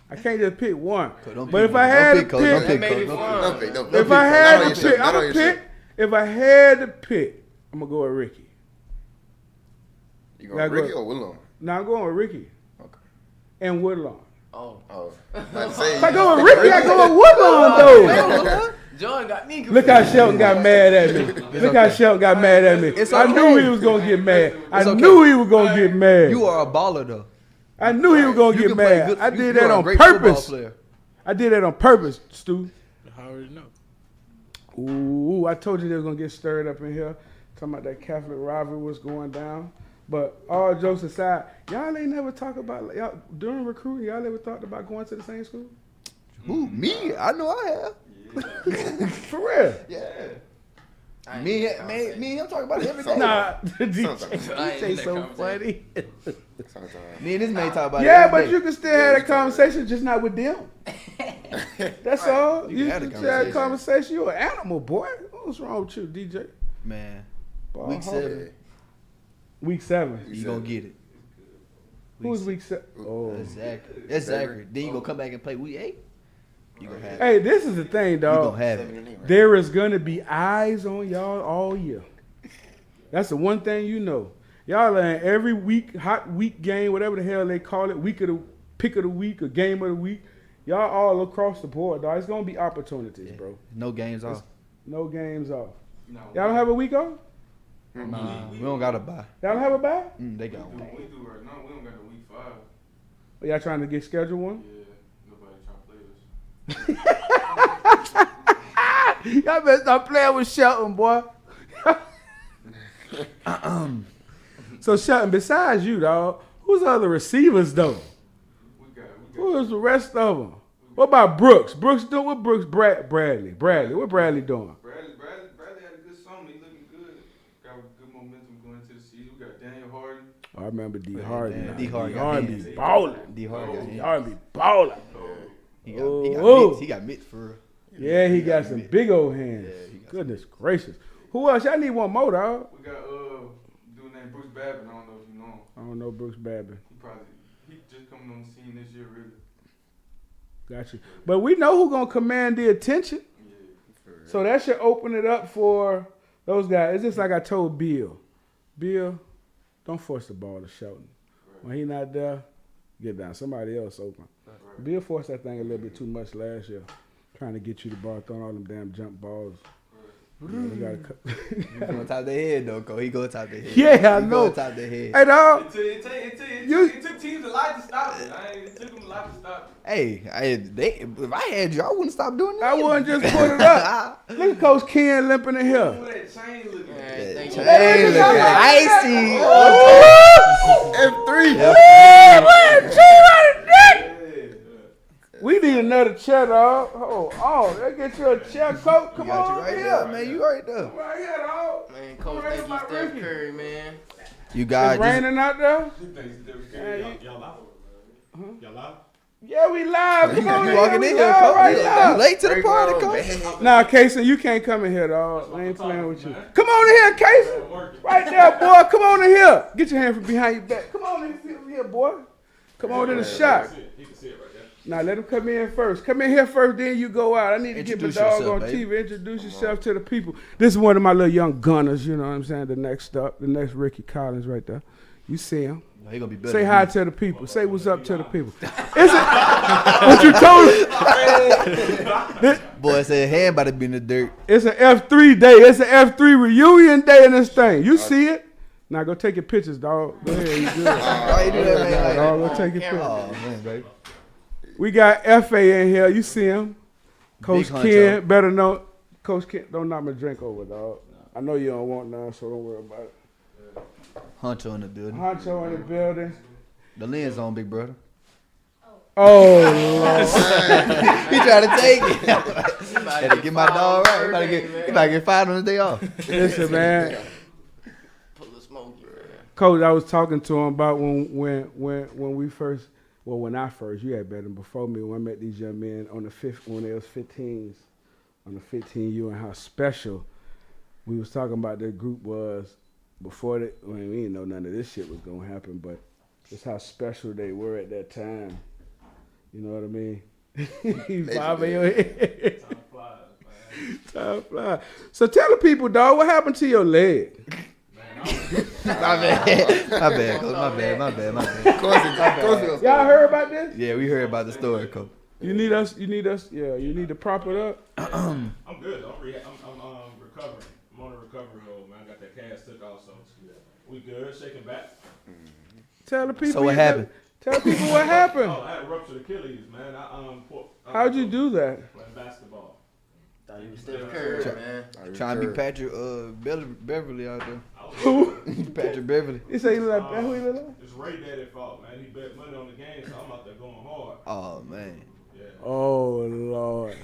I can't just pick one. Don't But pick if one. I had to Don't pick Coach. Don't pick, pick That made Coach. it Don't fun. pick. Don't if I had to pick, I'm gonna pick. If I had to pick, I'm gonna go with Rickie. You going Gotta Rickie go. or Woodlawn? Now I'm going with Rickie Okay. and Woodlawn. Oh. Oh, about to say, If I go with Rickie, I go with Woodlawn though. Jordan got me confused. Look how Shelton got mad at me. Look how Shelton got mad at me. It's I knew okay. he was gonna get mad. I It's okay. knew he was gonna get mad. You are a baller though. I knew he was gonna You get can play mad. good. I did you that are a on great football purpose. player. I did that on purpose, Stu. I already know. Ooh, I told you they was gonna get stirred up in here. Talking about that Catholic rivalry was going down. But all jokes aside, y'all ain't never talk about y'all during recruiting. Y'all ever thought about going to the same school? Who? Me? I know I have. For real? Yeah. I ain't Me in that and conversation. I'm talking about it every day. Nah, Sometimes. I ain't in DJ that so conversation. funny. Sometimes. Me and this man talk about it Yeah, every but day. you can still have a conversation, just not with them. That's all. You You can have can a have a conversation. You an animal, boy. What's wrong with you, DJ? Man, Ball week hawk. 7, Week 7. you gonna get it. Who's week 7? Oh. Exactly. That's Zachary. Then you gonna come back and play week 8. You gonna have it. Hey, this is the thing, You dog. gonna have it. There is gonna be eyes on y'all all year. That's the one thing you know. Y'all are in every week, hot week game, whatever the hell they call it, week of the pick of the week or game of the week. Y'all all across the board, dog. It's gonna be opportunities, bro. No games off. No games off. No, Y'all don't have a week off? Nah, we don't gotta buy. Y'all don't have a bye? They got one. we do right now. We don't got no week 5. Are y'all trying to get scheduled one? Yeah, nobody trying to play us. Y'all better stop playing with Shelton, boy. So Shelton, besides you, dog, who's the other receivers though? We got. Who is the rest of them? What about Brooks? Brooks doing what? Brooks Bradley. What Bradley doing? Bradley had a good summer. He looking good. Got good momentum going into the season. We got Daniel Harden. I remember D. Harden. D. Harden D. got Harden hands. be balling. D. Harden got D. hands. Harden be balling. He got mitts for real. Yeah, he got some big old hands. Yeah, he got Goodness gracious. Who else? Y'all need one more, dog. We got dude named Bruce Babin. I don't know if you know him. I don't know Brooks Babin. He just coming on the scene this year, really. Got you. But we know who gonna command the attention. So that should open it up for those guys. It's just like I told Bill. Bill, don't force the ball to Shelton. When he not there, get down. Somebody else open. Bill forced that thing a little bit too much last year. Trying to get you the ball, throwing all them damn jump balls. Yeah, we gotta He go top their head though, Cole. He go top their head. Yeah, I He know. go top their head. Hey, dog. It took teams a lot to stop it. It took them a lot to stop it. Hey, if I had you, I wouldn't stop doing that. I wouldn't just put it up. Look at Coach Ken limping in here. Look at that chain looking. Man, thank you. Hey, look at icy. We need another chair, dog. Oh, let's get you a chair, Coach. Come You got on you right here. there, man. You right there. Come right here, dog. Man, Coach, Right thank you, about Steph Rickie. Curry, man. You got It's raining out there? Y'all live? Y'all live? Yeah, we live. Come on You walking we in here, live Coach. right You now. late to the party, Coach. Nah, Casey, you can't come in here, dog. I ain't playing with you. Come on in here, Casey. Right there, boy. Come on in here. Get your hand from behind your back. Come on in here, boy. Come on to the shot. He can see it right there. Now let him come in first. Come in here first, then you go out. I need to get my Introduce dog yourself, on baby. TV. Introduce yourself to the people. This is one of my little young gunners, you know what I'm saying? The next up, the next Rickie Collins right there. You see him. He gonna be better. Say than hi me. to the people. Say what's up to the people. Is it what you told him? Boy said hand about to be in the dirt. It's an F3 day. It's an F3 reunion day in this thing. You see it? Now go take your pictures, dog. Go ahead. You good. Why you do that, man? Dog, Like go take your pictures. oh man, baby. We got FA in here. You see him. Coach Big Ken, honcho. better know. Coach Ken, don't knock my drink over, dog. I know you don't want none, so don't worry about it. Honcho in the building. Honcho in the building. The lens on, big brother. Oh, Lord. He trying to take it. Had to get my dog right. He about to get fired on the day off. Listen, man. Pull the smoky, man. Coach, I was talking to him about when we first, well, when I first, you had better than before me, when I met these young men on the fifth, when they was 15s, on the 15U, and how special we was talking about their group was before they, I mean, we didn't know none of this shit was gonna happen, but just how special they were at that time. You know what I mean? He's bobbing your head. Time flies, man. Time flies. So tell the people, dog, what happened to your leg? My bad, Coach. My bad. Y'all heard about this? Yeah, we heard about the story, Coach. You need us, yeah, you need to prop it up. I'm good. I'm recovering. I'm on a recovery mode, man. I got that cast took off, so we good. Shaking back. Tell the people. So what happened? Tell people what happened. Oh, I had a ruptured Achilles, man. How'd you do that? Playing basketball. Thought you was Steph Curry, man. Trying to be Patrick Beverly out there. Who? Patrick Beverly. He say he look like that. Who he look like? It's Ray Daddy fault, man. He bet money on the game, so I'm out there going hard. Oh man. Yeah. Oh Lord.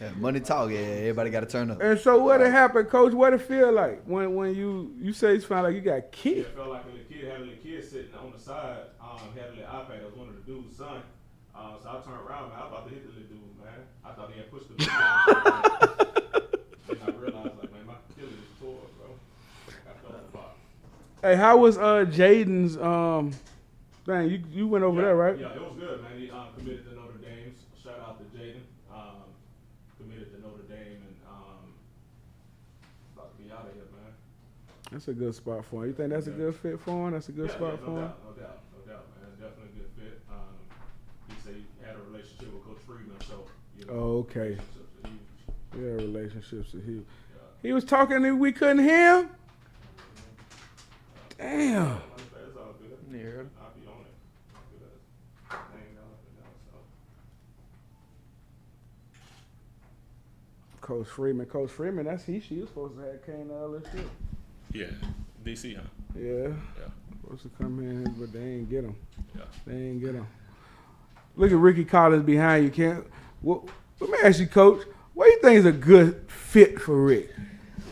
Yeah, money talk. Yeah, everybody got to turn up. And so what happened, Coach? What it feel like when you say it's found like you got Yeah, kicked? it felt like a little kid, had a little kid sitting on the side, had a little iPad. That was one of the dude's son. So I turned around, man. I was about to hit the little dude, man. I thought he had pushed the dude. Then I realized, like, man, my Achilles is tore, bro. I fell apart. Hey, how was Jaden's thing? You went over there, right? Yeah, it was good, man. He committed to Notre Dame. Shout out to Jaden. Committed to Notre Dame and about to be out of here, man. That's a good spot for him. You think that's a good fit for him? That's a good spot for him? No doubt, man. Definitely a good fit. He said he had a relationship with Coach Freeman, so you know, Oh, okay. relationships are huge. Yeah, relationships are huge. Yeah. He was talking and we couldn't hear him? Damn. It's all good. Yeah. I'll be on it. Good. Hang out and down, so. Coach Freeman, that's she was supposed to have came to LSU. Yeah, DC, huh? Yeah. Yeah. Supposed to come in, but they ain't get him. Yeah. They ain't get him. Look at Rickie Collins behind you, Kent. Let me ask you, Coach, what do you think is a good fit for Rick?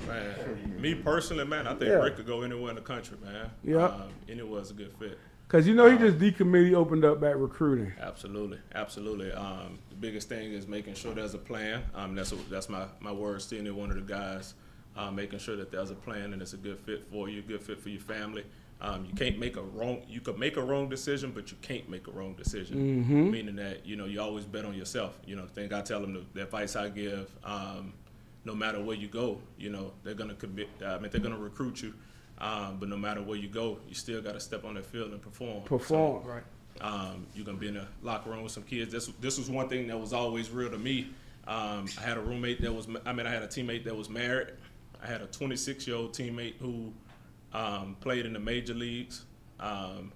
Man, Me personally, man, I think Yeah. Rick could go anywhere in the country, man. Yeah. Anywhere is a good fit. Because you know he just decommitted, opened up back recruiting. Absolutely. The biggest thing is making sure there's a plan. That's my words to any one of the guys. Making sure that there's a plan and it's a good fit for you, good fit for your family. You can't make you could make a wrong decision, but you can't make a wrong decision. Mm-hmm. Meaning that, you always bet on yourself. The thing I tell them, the advice I give, no matter where you go, they're gonna they're gonna recruit you. But no matter where you go, you still got to step on that field and perform. So, right. You're gonna be in a locker room with some kids. This was one thing that was always real to me. I had a roommate I had a teammate that was married. I had a 26-year-old teammate who played in the major leagues,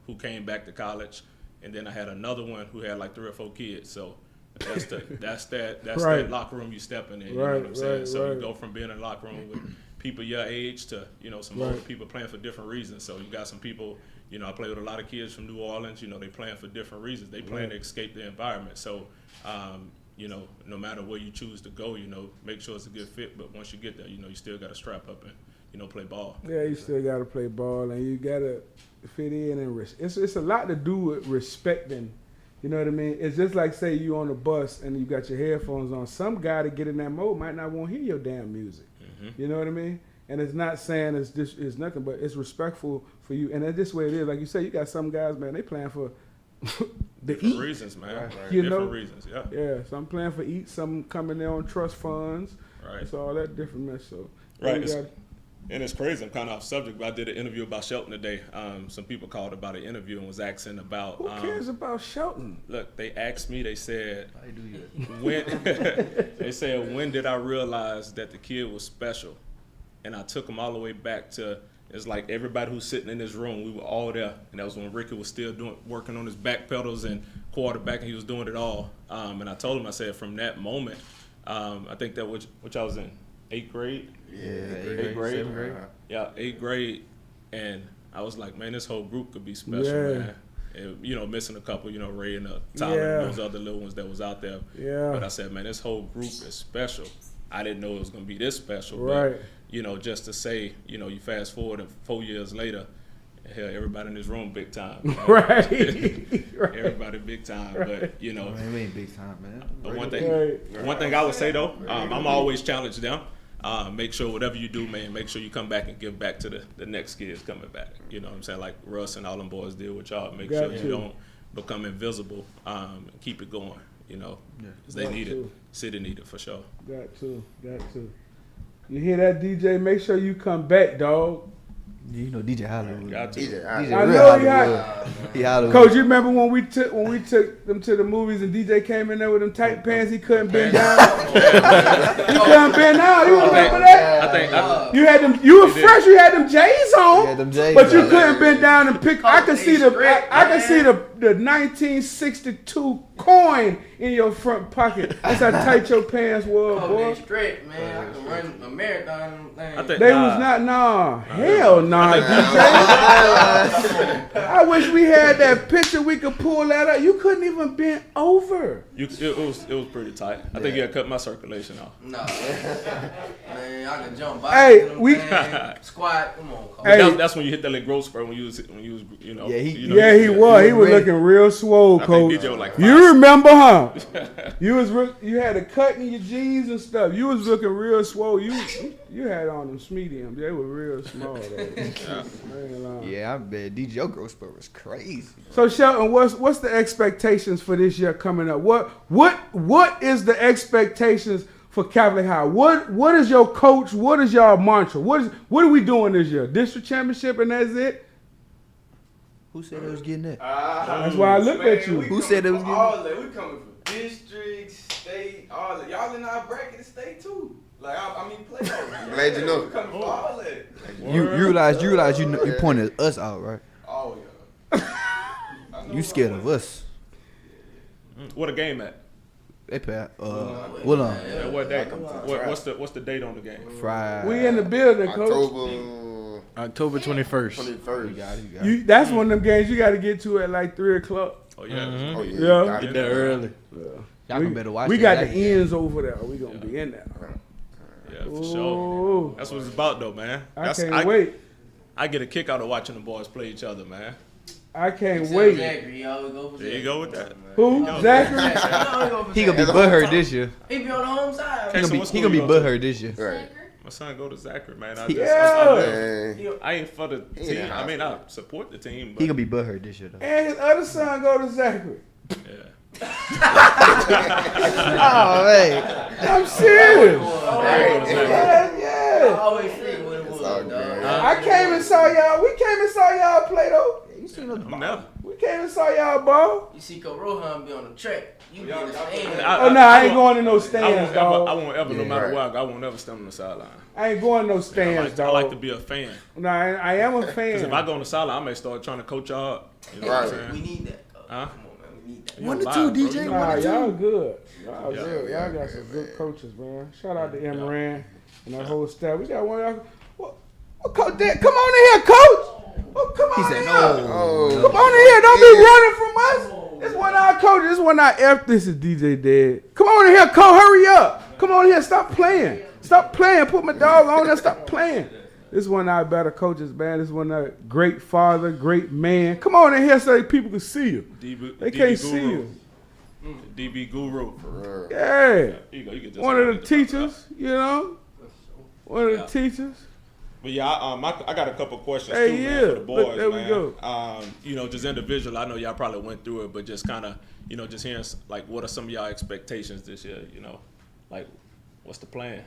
who came back to college, and then I had another one who had like 3 or 4 kids. So that's that locker room you stepping in. You know what I'm saying? So you go from being in a locker room with people your age to some older people playing for different reasons. So you got some people, I play with a lot of kids from New Orleans. They playing for different reasons. They playing to escape the environment. So no matter where you choose to go, make sure it's a good fit. But once you get there, you still got to strap up and play ball. Yeah, you still got to play ball, and you got to fit in and it's a lot to do with respecting. You know what I mean? It's just like, say you on the bus and you got your headphones on. Some guy to get in that mode might not want to hear your damn music. Mm-hmm. You know what I mean? And it's not saying it's nothing, but it's respectful for you. And that's just the way it is. Like you say, you got some guys, man, they playing for different reasons, man. Right. You different know? Reasons, yeah. Yeah, some playing for eat, some coming there on trust funds. Right. It's all that different mess. So right. And it's crazy. I'm kind of off subject, but I did an interview about Shelton today. Some people called about an interview and was asking about. Who cares about Shelton? Look, they asked me. They said, when did I realize that the kid was special? And I took them all the way back to, it's like everybody who's sitting in this room, we were all there. And that was when Rickie was still working on his back pedals and quarterback, and he was doing it all. And I told him, I said, from that moment, I think that which I was in 8th grade. Yeah, 8th grade. 7th grade. Yeah, 8th grade. And I was like, man, this whole group could be special, man. And, missing a couple, Ray and Tyler and those other little ones that was out there. Yeah. But I said, man, this whole group is special. I didn't know it was going to be this special. Right. But, just to say, you fast forward and 4 years later, hell, everybody in this room big time. Right. Everybody big time. But, Man, we ain't big time, man. But one thing I would say, though, I'm always challenged them. Make sure whatever you do, man, make sure you come back and give back to the next kids coming back. You know what I'm saying? Like Russ and all them boys deal with y'all. Make sure you don't become invisible and keep it going, because they need it. City need it for sure. Got to. You hear that, DJ? Make sure you come back, dog. DJ Hollywood. Got to. DJ, I know he Hollywood. Coach, you remember when we took them to the movies and DJ came in there with them tight pants? He couldn't bend down. He couldn't bend down. You remember that? I think you had them. You were fresh. You had them J's on, J's but you couldn't bend down and pick. I could see the 1962 coin in your front pocket. That's how tight your pants were, boy. Straight, man. I can run a marathon. They was not. Hell nah, DJ. I wish we had that picture. We could pull that up. You couldn't even bend over. It was pretty tight. I think you had cut my circulation off. Nah, man, I can jump by. Hey, squat. Come on, Coach. Hey. That's when you hit that little growth spurt when you was he was looking real swole, Coach. DJ was like You remember, huh? You had a cut in your jeans and stuff. You was looking real swole. You had on them mediums. They were real small though. Yeah, I bet DJ growth spurt was crazy. So Shelton, what's the expectations for this year coming up? What is the expectations for Catholic High? What is your coach? What is your mantra? What are we doing this year? District championship and that's it? Who said it was getting it? That's why I looked at you. Who said it was getting it? All that. We coming from district, state, all that. Y'all in our bracket state too. Like I mean, playoffs. Glad you know. We coming from all that. You realize you pointed us out, right? Oh yeah. You scared of us? What a game at? They play Woodlawn. What day? What's the date on the game? Friday. We in the building, Coach. October 21st. 21st. That's one of them games you got to get to at like 3:00. Oh yeah. Mm-hmm. Oh yeah. Get there early. Y'all better watch. We got the ends over there. We gonna be in there. Yeah, for Ooh. sure. That's what it's about, though, man. I can't wait. I get a kick out of watching the boys play each other, man. I can't wait. Zachary, he always go for There you go with that. Who? Zachary? He gonna be butthurt this year. He be on the home side. He gonna be butthurt this year. Right. My son go to Zachary, man. I ain't for the team. I mean, I support the team, but He gonna be butthurt this year though. And his other son go to Zachary. yeah. Oh man. I'm serious. I Yeah. always think what it was, all dog. good. I came and saw y'all. We came and saw y'all play though. You seen us I'm never. We came and saw y'all ball. You see, Coach Rohan be on the track. You be in the stand. Oh no, I ain't going to no stands, I dog. won't ever, no matter right. what, I won't ever stand on the sideline. I ain't going to no stands, I dog. like to be a fan. No, I am a Because fan. if I go on the sideline, I may start trying to coach y'all up. You know Right. what I'm saying? We need that, Coach. Huh? Come on, man. We need that. You One don't to two, lie, bro. DJ, You know Nah, one to two. y'all good. Y'all Yeah. good. Y'all got some good coaches, man. Shout out to Emran and that whole staff. We got one of y'all. What, Coach Dad, come on in here, Coach. Oh, come on He said in no. here. Oh. Come on in here. Don't be running from us. This one of our coaches. This one of our F. This is DJ Dead. Come on in here, Coach. Hurry up. Come on in here. Stop playing. Stop playing. Put my dog on there. Stop playing. This is one of our better coaches, man. This is one of our great father, great man. Come on in here so that people can see you. They can't see you. DB Guru. Yeah. Here you go. You can just One of the teachers, you know? One of the teachers. But yeah, I got a couple questions Hey, too, man, yeah. for the boys, Look, there we man. go. You know, just individual. I know y'all probably went through it, but just kind of, you know, just hearing like, what are some of y'all expectations this year? You know, like, what's the plan?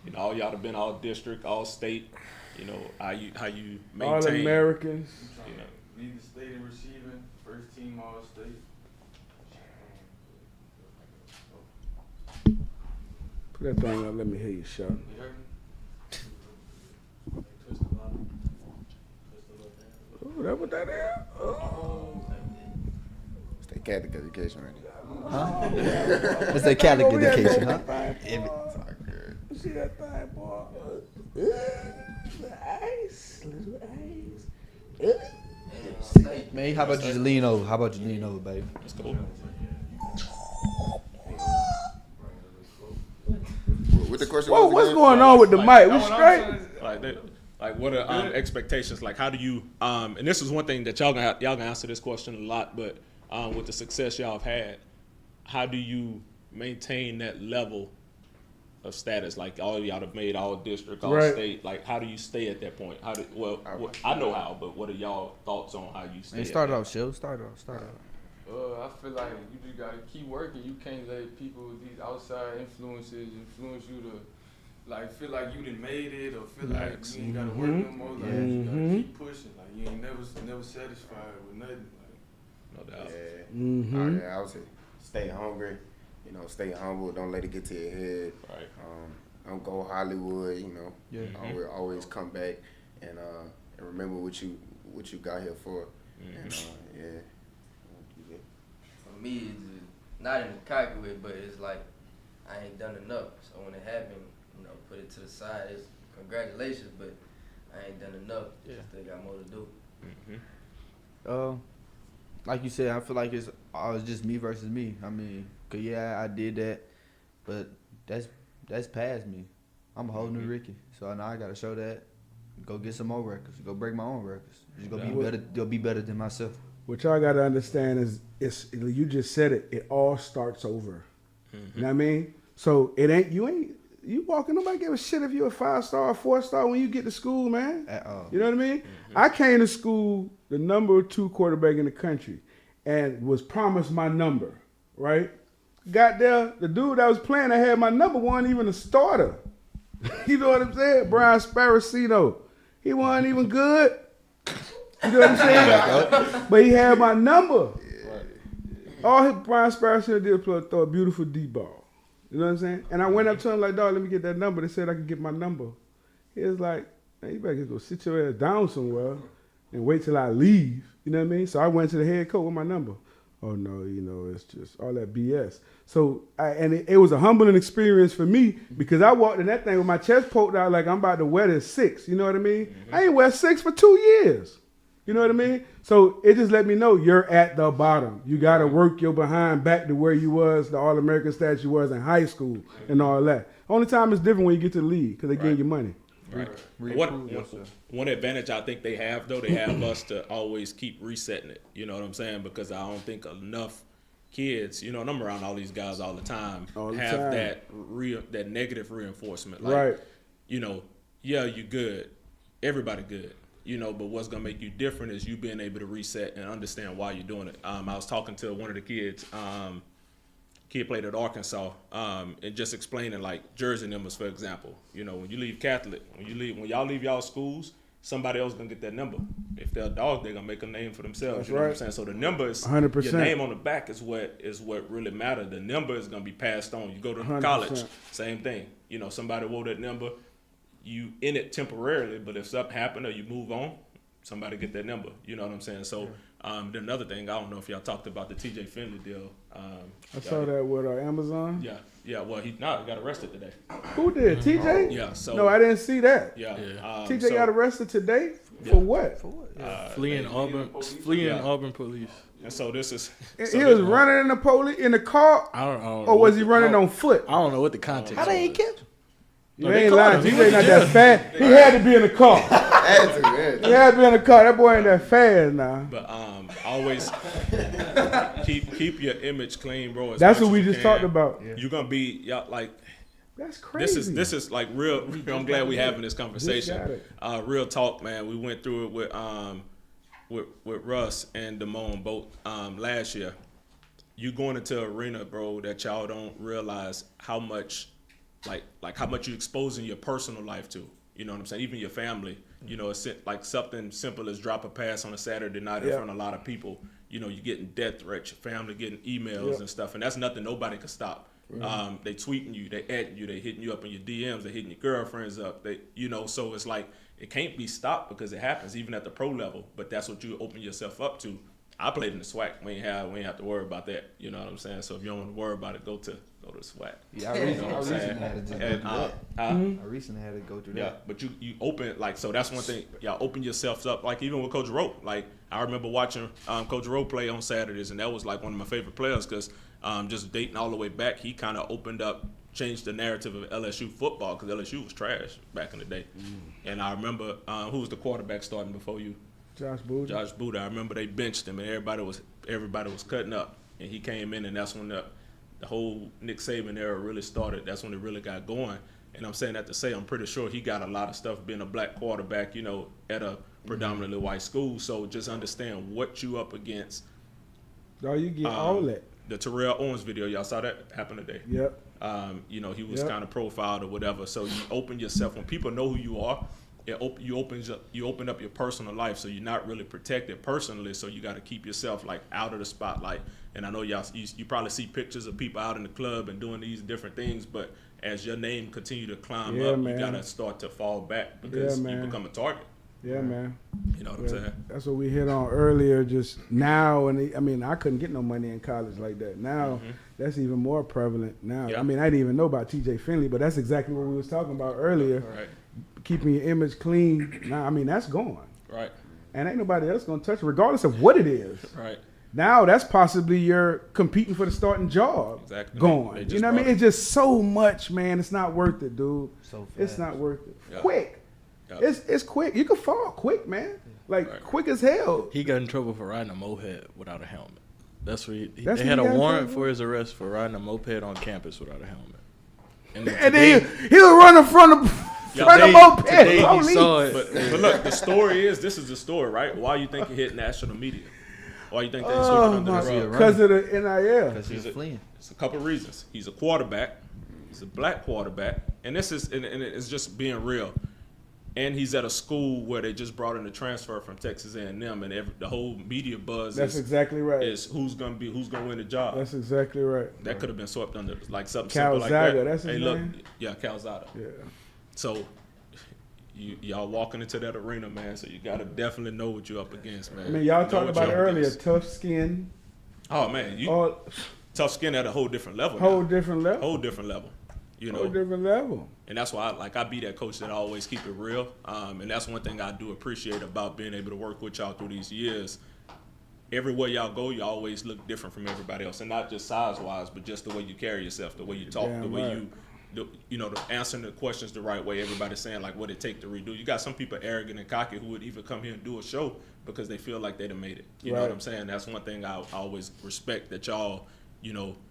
You know, all y'all have been all district, all state. You know, how you maintain. All Americans. You know, Lead the state in receiving, first team all state. Put that thing up. Let me hear you shout. You heard me? Oh, that what that is? Oh. It's the Catholic education right It's that Catholic Oh, yeah, education, huh? that thing, boy. now. You see that thing, boy? Little ice. Man, how about you just lean over? How about you lean over, baby? let's go. What the question Whoa, was what's again? going on with the mic? We straight? Like what are expectations? Like how do you and this is one thing that y'all gonna answer this question a lot, but with the success y'all have had, how do you maintain that level of status? Like all y'all have made all district, all Right. state. Like how do you stay at that point? I know how, but what are y'all thoughts on how you stay? Man, at start that? off, Shell. Start off. I feel like you just gotta keep working. You can't let people, these outside influences, influence you to like feel like you done made it or feel like you ain't gotta work no more. Like you gotta keep pushing. Like you ain't never satisfied with nothing. Like, No doubt. I would say stay hungry. You know, stay humble. Don't let it get to your head. Right. Don't go Hollywood. You know. Yeah. Always come back and remember what you got here for. And yeah. For me, it's just not in the calculate, but it's like I ain't done enough. So when it happened, you know, put it to the side. It's congratulations, but I ain't done enough. Yeah. Still got more to do. Like you said, I feel like it's always just me versus me. I mean, 'cause yeah, I did that, but that's past me. I'm a whole new Rickie, so now I gotta show that. Go get some more records. Go break my own records. Just go be better. Go be better than myself. What y'all got to understand is, you just said it. It all starts over. You know what I mean? So you walking. Nobody give a shit if you're a 5-star or 4-star when you get to school, man. At all. You know what I mean? I came to school the number 2 quarterback in the country, and was promised my number. Right? Got there, the dude that was playing, I had my number, wasn't even a starter. You know what I'm saying? Brian Sparacino. He wasn't even good. You know what I'm saying? But he had my number. All Brian Sparacino did was throw a beautiful deep ball. You know what I'm saying? And I went up to him like, dog, let me get that number. They said I could get my number. He was like, man, you better go sit your ass down somewhere and wait till I leave. You know what I mean? So I went to the head coach with my number. Oh, no, you know, it's just all that BS. So, it was a humbling experience for me because I walked in that thing with my chest poked out like I'm about to wear this 6. You know what I mean? I ain't wear 6 for 2 years. You know what I mean? So it just let me know you're at the bottom. You got to work your behind back to where you was, the All-American stats you was in high school and all that. Only time it's different when you get to the league because they give you money. Right. One advantage I think they have, though, they have us to always keep resetting it. You know what I'm saying? Because I don't think enough kids, you know, and I'm around all these guys all the time, have that negative reinforcement. Like, right. You know, yeah, you good. Everybody good. You know, but what's gonna make you different is you being able to reset and understand why you're doing it. I was talking to one of the kids. Kid played at Arkansas, and just explaining like jersey numbers, for example. You know, when you leave Catholic, when y'all leave y'all schools, somebody else gonna get that number. If they're a dog, they're gonna make a name for themselves. That's you know right. what I'm saying? So the number is 100%. Your name on the back is what really matters. The number is gonna be passed on. You go to 100%. college, same thing. You know, somebody wrote that number. You in it temporarily, but if something happened or you move on, somebody get that number. You know what I'm saying? So then another thing, I don't know if y'all talked about the TJ Finley deal. I saw that with Amazon. Yeah. Well, he got arrested today. Who did? TJ? Yeah. So no, I didn't see that. Yeah. TJ got arrested today for what? Fleeing Auburn police. And so this is. He was running in the car. I don't know. Or was he running on foot? I don't know what the context. How they ain't catch him? You ain't lying. TJ not that fast. He had to be in the car. He had to be in the car. That boy ain't that fast now. But always keep your image clean, bro. That's what we just talked about. You're gonna be like. That's crazy. This is like real. I'm glad we having this conversation. Real talk, man. We went through it with Russ and Damone both last year. You going into an arena, bro, that y'all don't realize how much. Like how much you exposing your personal life to, you know what I'm saying? Even your family, you know, it's like something simple as drop a pass on a Saturday night in front of a lot of people. You know, you're getting death threats, your family getting emails and stuff, and that's nothing nobody can stop. They tweeting you, they adding you, they hitting you up in your DMs, they hitting your girlfriends up. They, you know, so it's like it can't be stopped because it happens even at the pro level. But that's what you open yourself up to. I played in the SWAC. We ain't have to worry about that. You know what I'm saying? So if you don't want to worry about it, go to the SWAC. Yeah, I recently had to go through that. Yeah, but you open, like, so that's one thing. Y'all open yourselves up, like even with Coach Rowe. Like I remember watching Coach Rowe play on Saturdays, and that was like one of my favorite players because just dating all the way back, he kind of opened up, changed the narrative of LSU football because LSU was trash back in the day. And I remember who was the quarterback starting before you? Josh Buda. I remember they benched him, and everybody was cutting up, and he came in, and that's when the whole Nick Saban era really started. That's when it really got going. And I'm saying that to say I'm pretty sure he got a lot of stuff being a black quarterback, you know, at a predominantly white school. So just understand what you up against. Oh, you get all that. The Terrell Owens video, y'all saw that happen today. Yep. You know, he was kind of profiled or whatever. So you open yourself when people know who you are. You open up your personal life, so you're not really protected personally. So you got to keep yourself like out of the spotlight. And I know you probably see pictures of people out in the club and doing these different things, but as your name continue to climb up, man. you gotta start to fall back because you become a target. Yeah, man. You know what I'm saying? That's what we hit on earlier. Just now, and I couldn't get no money in college like that. Now, that's even more prevalent now. Yeah. I mean, I didn't even know about TJ Finley, but that's exactly what we was talking about earlier. Right. Keeping your image clean. Now, I mean, that's gone. Right. And ain't nobody else gonna touch it, regardless of what it is. Right. Now that's possibly you're competing for the starting job. Exactly. Going. You know what I mean? It's just so much, man. It's not worth it, dude. So fast. It's not worth it. Yeah. Quick. Yeah. It's quick. You can fall quick, man. Like quick as hell. He got in trouble for riding a moped without a helmet. That's what That's they had what a he got warrant in trouble for his arrest for riding a moped on campus without a helmet. And then he was running from the moped. Today he saw it. But look, the story is, this is the story, right? Why you think he hit national media? Why you think they sweep it under the rug? Because of the NIL. Because he's fleeing. It's a couple of reasons. He's a quarterback. He's a black quarterback, and this is and it's just being real. And he's at a school where they just brought in a transfer from Texas A&M, and the whole media buzz That's exactly right. is who's gonna win the job. That's exactly right. That could have been swept under like something Calzada, simple like that. that's his name? Yeah, Calzada. Yeah. So y'all walking into that arena, man. So you gotta definitely know what you're up against, man. I mean, y'all Know talked what about you're it up earlier. against. Tough skin. Oh man, tough skin at a whole different level. Whole different level. Whole different level. You know. Whole different level. And that's why I be that coach that always keep it real. And that's one thing I do appreciate about being able to work with y'all through these years. Everywhere y'all go, you always look different from everybody else, and not just size-wise, but just the way you carry yourself, the way you talk, the way answering the questions the right way. Everybody's saying like what it take to redo. You got some people arrogant and cocky who would even come here and do a show because they feel like they done made it. You know what I'm saying? That's one thing I always respect, that y'all,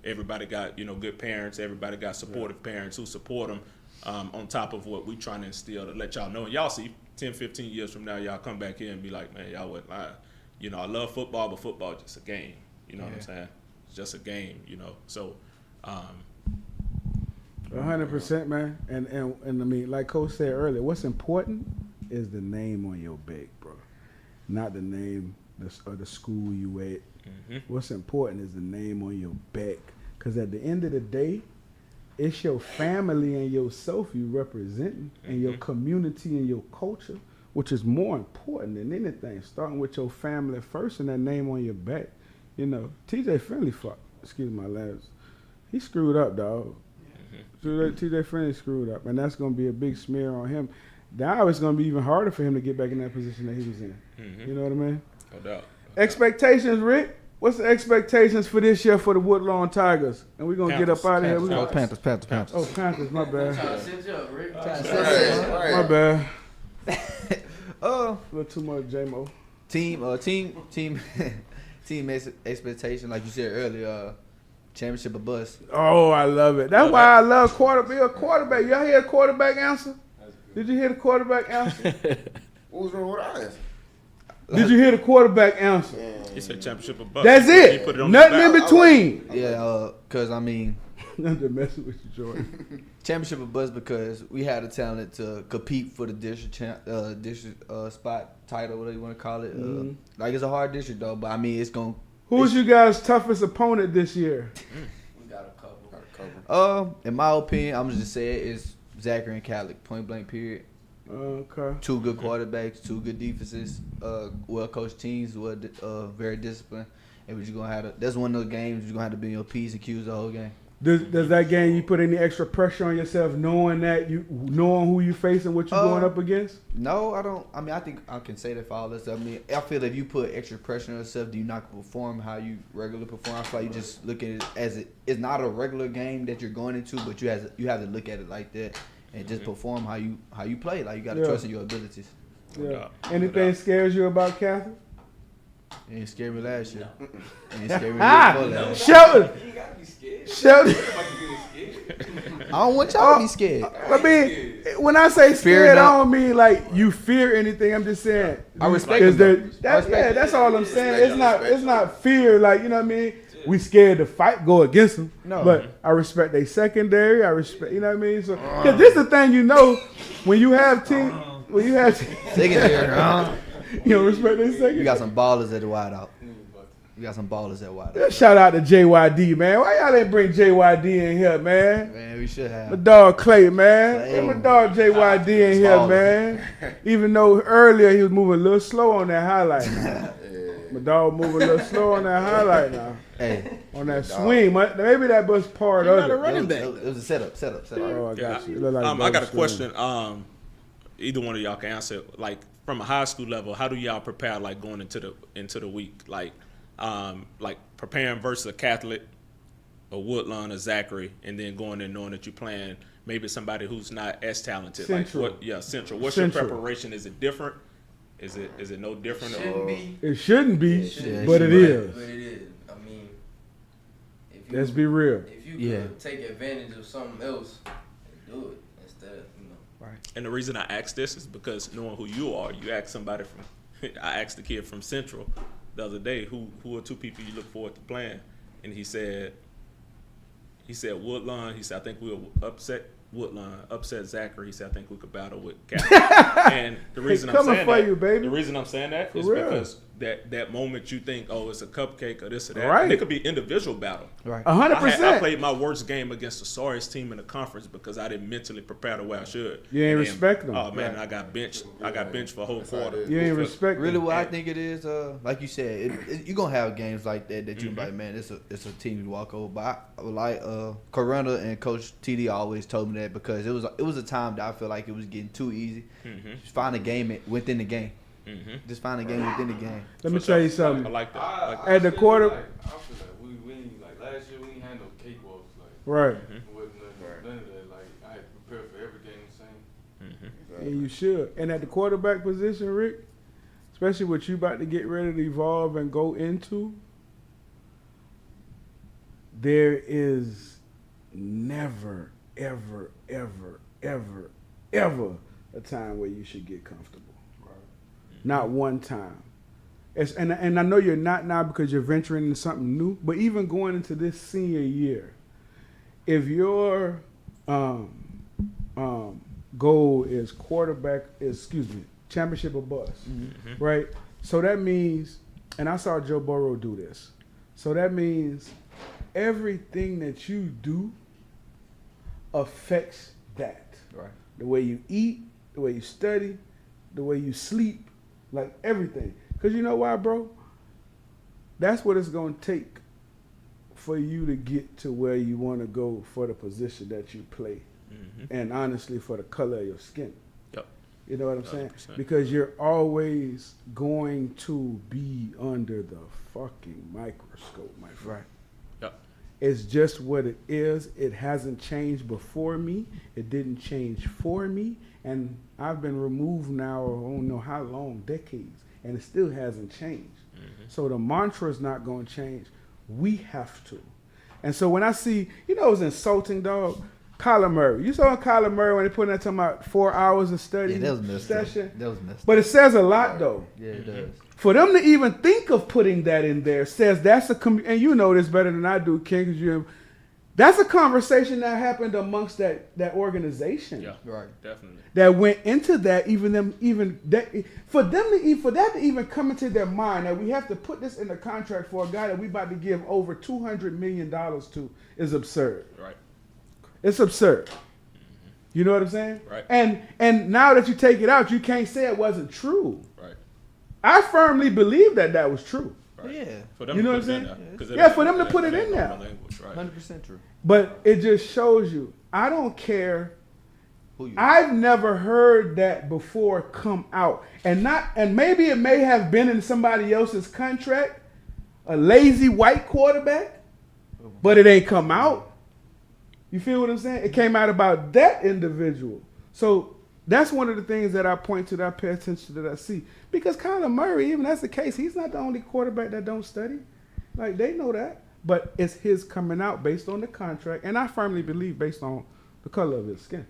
everybody got, good parents. Everybody got supportive parents who support them, on top of what we trying to instill to let y'all know. And y'all see 10, 15 years from now, y'all come back here and be like, man, y'all wasn't lying. I love football, but football is just a game. You know what I'm saying? It's just a game, So, 100%, man. And I mean, like Coach said earlier, what's important is the name on your back, bro. Not the name of the school you at. Mm-hmm. What's important is the name on your back. Because at the end of the day, it's your family and yourself you representing, and your community and your culture, which is more important than anything. Starting with your family first and that name on your back. TJ Finley excuse my language. He screwed up, dog. TJ Finley screwed up, and that's going to be a big smear on him. Now it's going to be even harder for him to get back in that position that he was in. Mm-hmm. You know what I mean? No doubt. Expectations, Rick? What's the expectations for this year for the Woodlawn Tigers? And we're going to get up out of here. Panthers. Oh, Panthers, my bad. Right. My bad. A little too much J-Mo. Team expectation, like you said earlier, championship or bust. Oh, I love it. That's why I love quarterback. Y'all hear the quarterback answer? Did you hear the quarterback answer? What was wrong with us? Did you hear the quarterback answer? He said championship or bust. That's it. Nothing in between. Yeah, because I mean, I'm just messing with you, Jordan. Championship or bust because we had the talent to compete for the district spot title, whatever you want to call it. Like, it's a hard district though, but I mean, it's going. Who's you guys' toughest opponent this year? We got a couple. In my opinion, I'm just say it's Zachary and Calic, point blank period. Okay. 2 good quarterbacks, 2 good defenses, well-coached teams, very disciplined. And we're just gonna have that's one of those games you're gonna have to be in your P's and Q's the whole game. Does that game you put any extra pressure on yourself, knowing who you facing, what you're going up against? No, I don't. I mean, I think I can say that for all this stuff. I mean, I feel if you put extra pressure on yourself, do you not perform how you regularly perform? I feel like you just look at it as it's not a regular game that you're going into, but you have to look at it like that and just perform how you play. Like, you got to trust in your abilities. Yeah. Anything scares you about Catherine? It ain't scared me last year. It ain't scared me before last. Shelton. You ain't gotta be scared. Shelton. I don't want y'all to be scared. I mean, when I say scared, I don't mean like you fear anything. I'm just saying I respect them. That's all I'm saying. It's not fear. Like, you know what I mean? We scared to fight, go against them. No. But I respect their secondary. I respect, you know what I mean? So, cause this is the thing, when you have Secondary, you don't respect their secondary. You got some ballers at the wide out. Shout out to JYD, man. Why y'all didn't bring JYD in here, man? Man, we should have. My dog Clay, man. Get my dog JYD in here, man. Even though earlier he was moving a little slow on that highlight. My dog moving a little slow on that highlight now. Hey, on that swing. Maybe that was part of it. Running back. It was a setup. Oh, I got you. I got a question. Either one of y'all can answer. Like, from a high school level, how do y'all prepare, like, going into the week? Like preparing versus a Catholic, a Woodlawn, a Zachary, and then going in knowing that you're playing maybe somebody who's not as talented. Central. Central. What's your preparation? Is it different? Is it no different? It shouldn't be, but it is. But it is. I mean, let's be real. If you could take advantage of something else and do it instead of, Right. And the reason I asked this is because knowing who you are, you asked somebody from, I asked the kid from Central the other day, who are 2 people you look forward to playing, and he said Woodlawn. He said, I think we'll upset Woodlawn, upset Zachary. He said, I think we could battle with Catholic. And the reason I'm saying that is because that moment you think, oh, it's a cupcake or this or that. Right. And it could be individual battle. Right. 100%. I played my worst game against the sorriest team in the conference because I didn't mentally prepare the way I should. You ain't And respect them. Oh man, I got benched. I got benched for a whole quarter. You ain't respect Really, them. what I think it is, like you said, you're gonna have games like that you Mm-hmm. like, man, it's a team you walk over. But Corona and Coach TD always told me that because it was a time that I feel like it was getting too easy. Just find a game within the game. Just find a game within the game. Let me tell you I something. like that. At the quarter- I feel like we ain't, like last year we ain't had no cakewalks. Like Right. wasn't none of that. Like I had prepared for every game the same. And you should. And at the quarterback position, Rick, especially what you about to get ready to evolve and go into, there is never, ever, ever, ever, ever a time where you should get comfortable. Not one time. And I know you're not now because you're venturing into something new, but even going into this senior year, if your goal is championship or bust, right? So that means, and I saw Joe Burrow do this, so that means everything that you do affects that. Right. The way you eat, the way you study, the way you sleep, like everything. Because you know why, bro? That's what it's going to take for you to get to where you want to go for the position that you play. And honestly, for the color of your skin. Yep. You know what I'm saying? 100%. Because you're always going to be under the fucking microscope, my friend. Right. Yep. It's just what it is. It hasn't changed before me. It didn't change for me. And I've been removed now, I don't know how long, decades, and it still hasn't changed. So the mantra is not going to change. We have to. And so when I see, it was insulting, dog. Kyler Murray. You saw Kyler Murray when they put in that talking about 4 hours of study Yeah, that was messed up. session. That was messed up. But it says a lot, though. Yeah, it does. For them to even think of putting that in there says that's and you know this better than I do, King, because that's a conversation that happened amongst that organization. Yeah. Right. Definitely. That went into that, for that to even come into their mind that we have to put this in the contract for a guy that we about to give over $200 million to is absurd. Right. It's absurd. You know what I'm saying? Right. And now that you take it out, you can't say it wasn't true. Right. I firmly believe that was true. Right. Yeah. For them You to know put what it I'm in saying? there, 'cause Yeah, for them to it- put it ain't in normal there. language, right. 100% true. But it just shows you, I don't care. Who you? I've never heard that before come out. And maybe it may have been in somebody else's contract, a lazy white quarterback, but it ain't come out. You feel what I'm saying? It came out about that individual. So that's one of the things that I point to, that I pay attention to, that I see. Because Kyler Murray, even that's the case, he's not the only quarterback that don't study. Like, they know that. But it's his coming out based on the contract. And I firmly believe based on the color of his skin.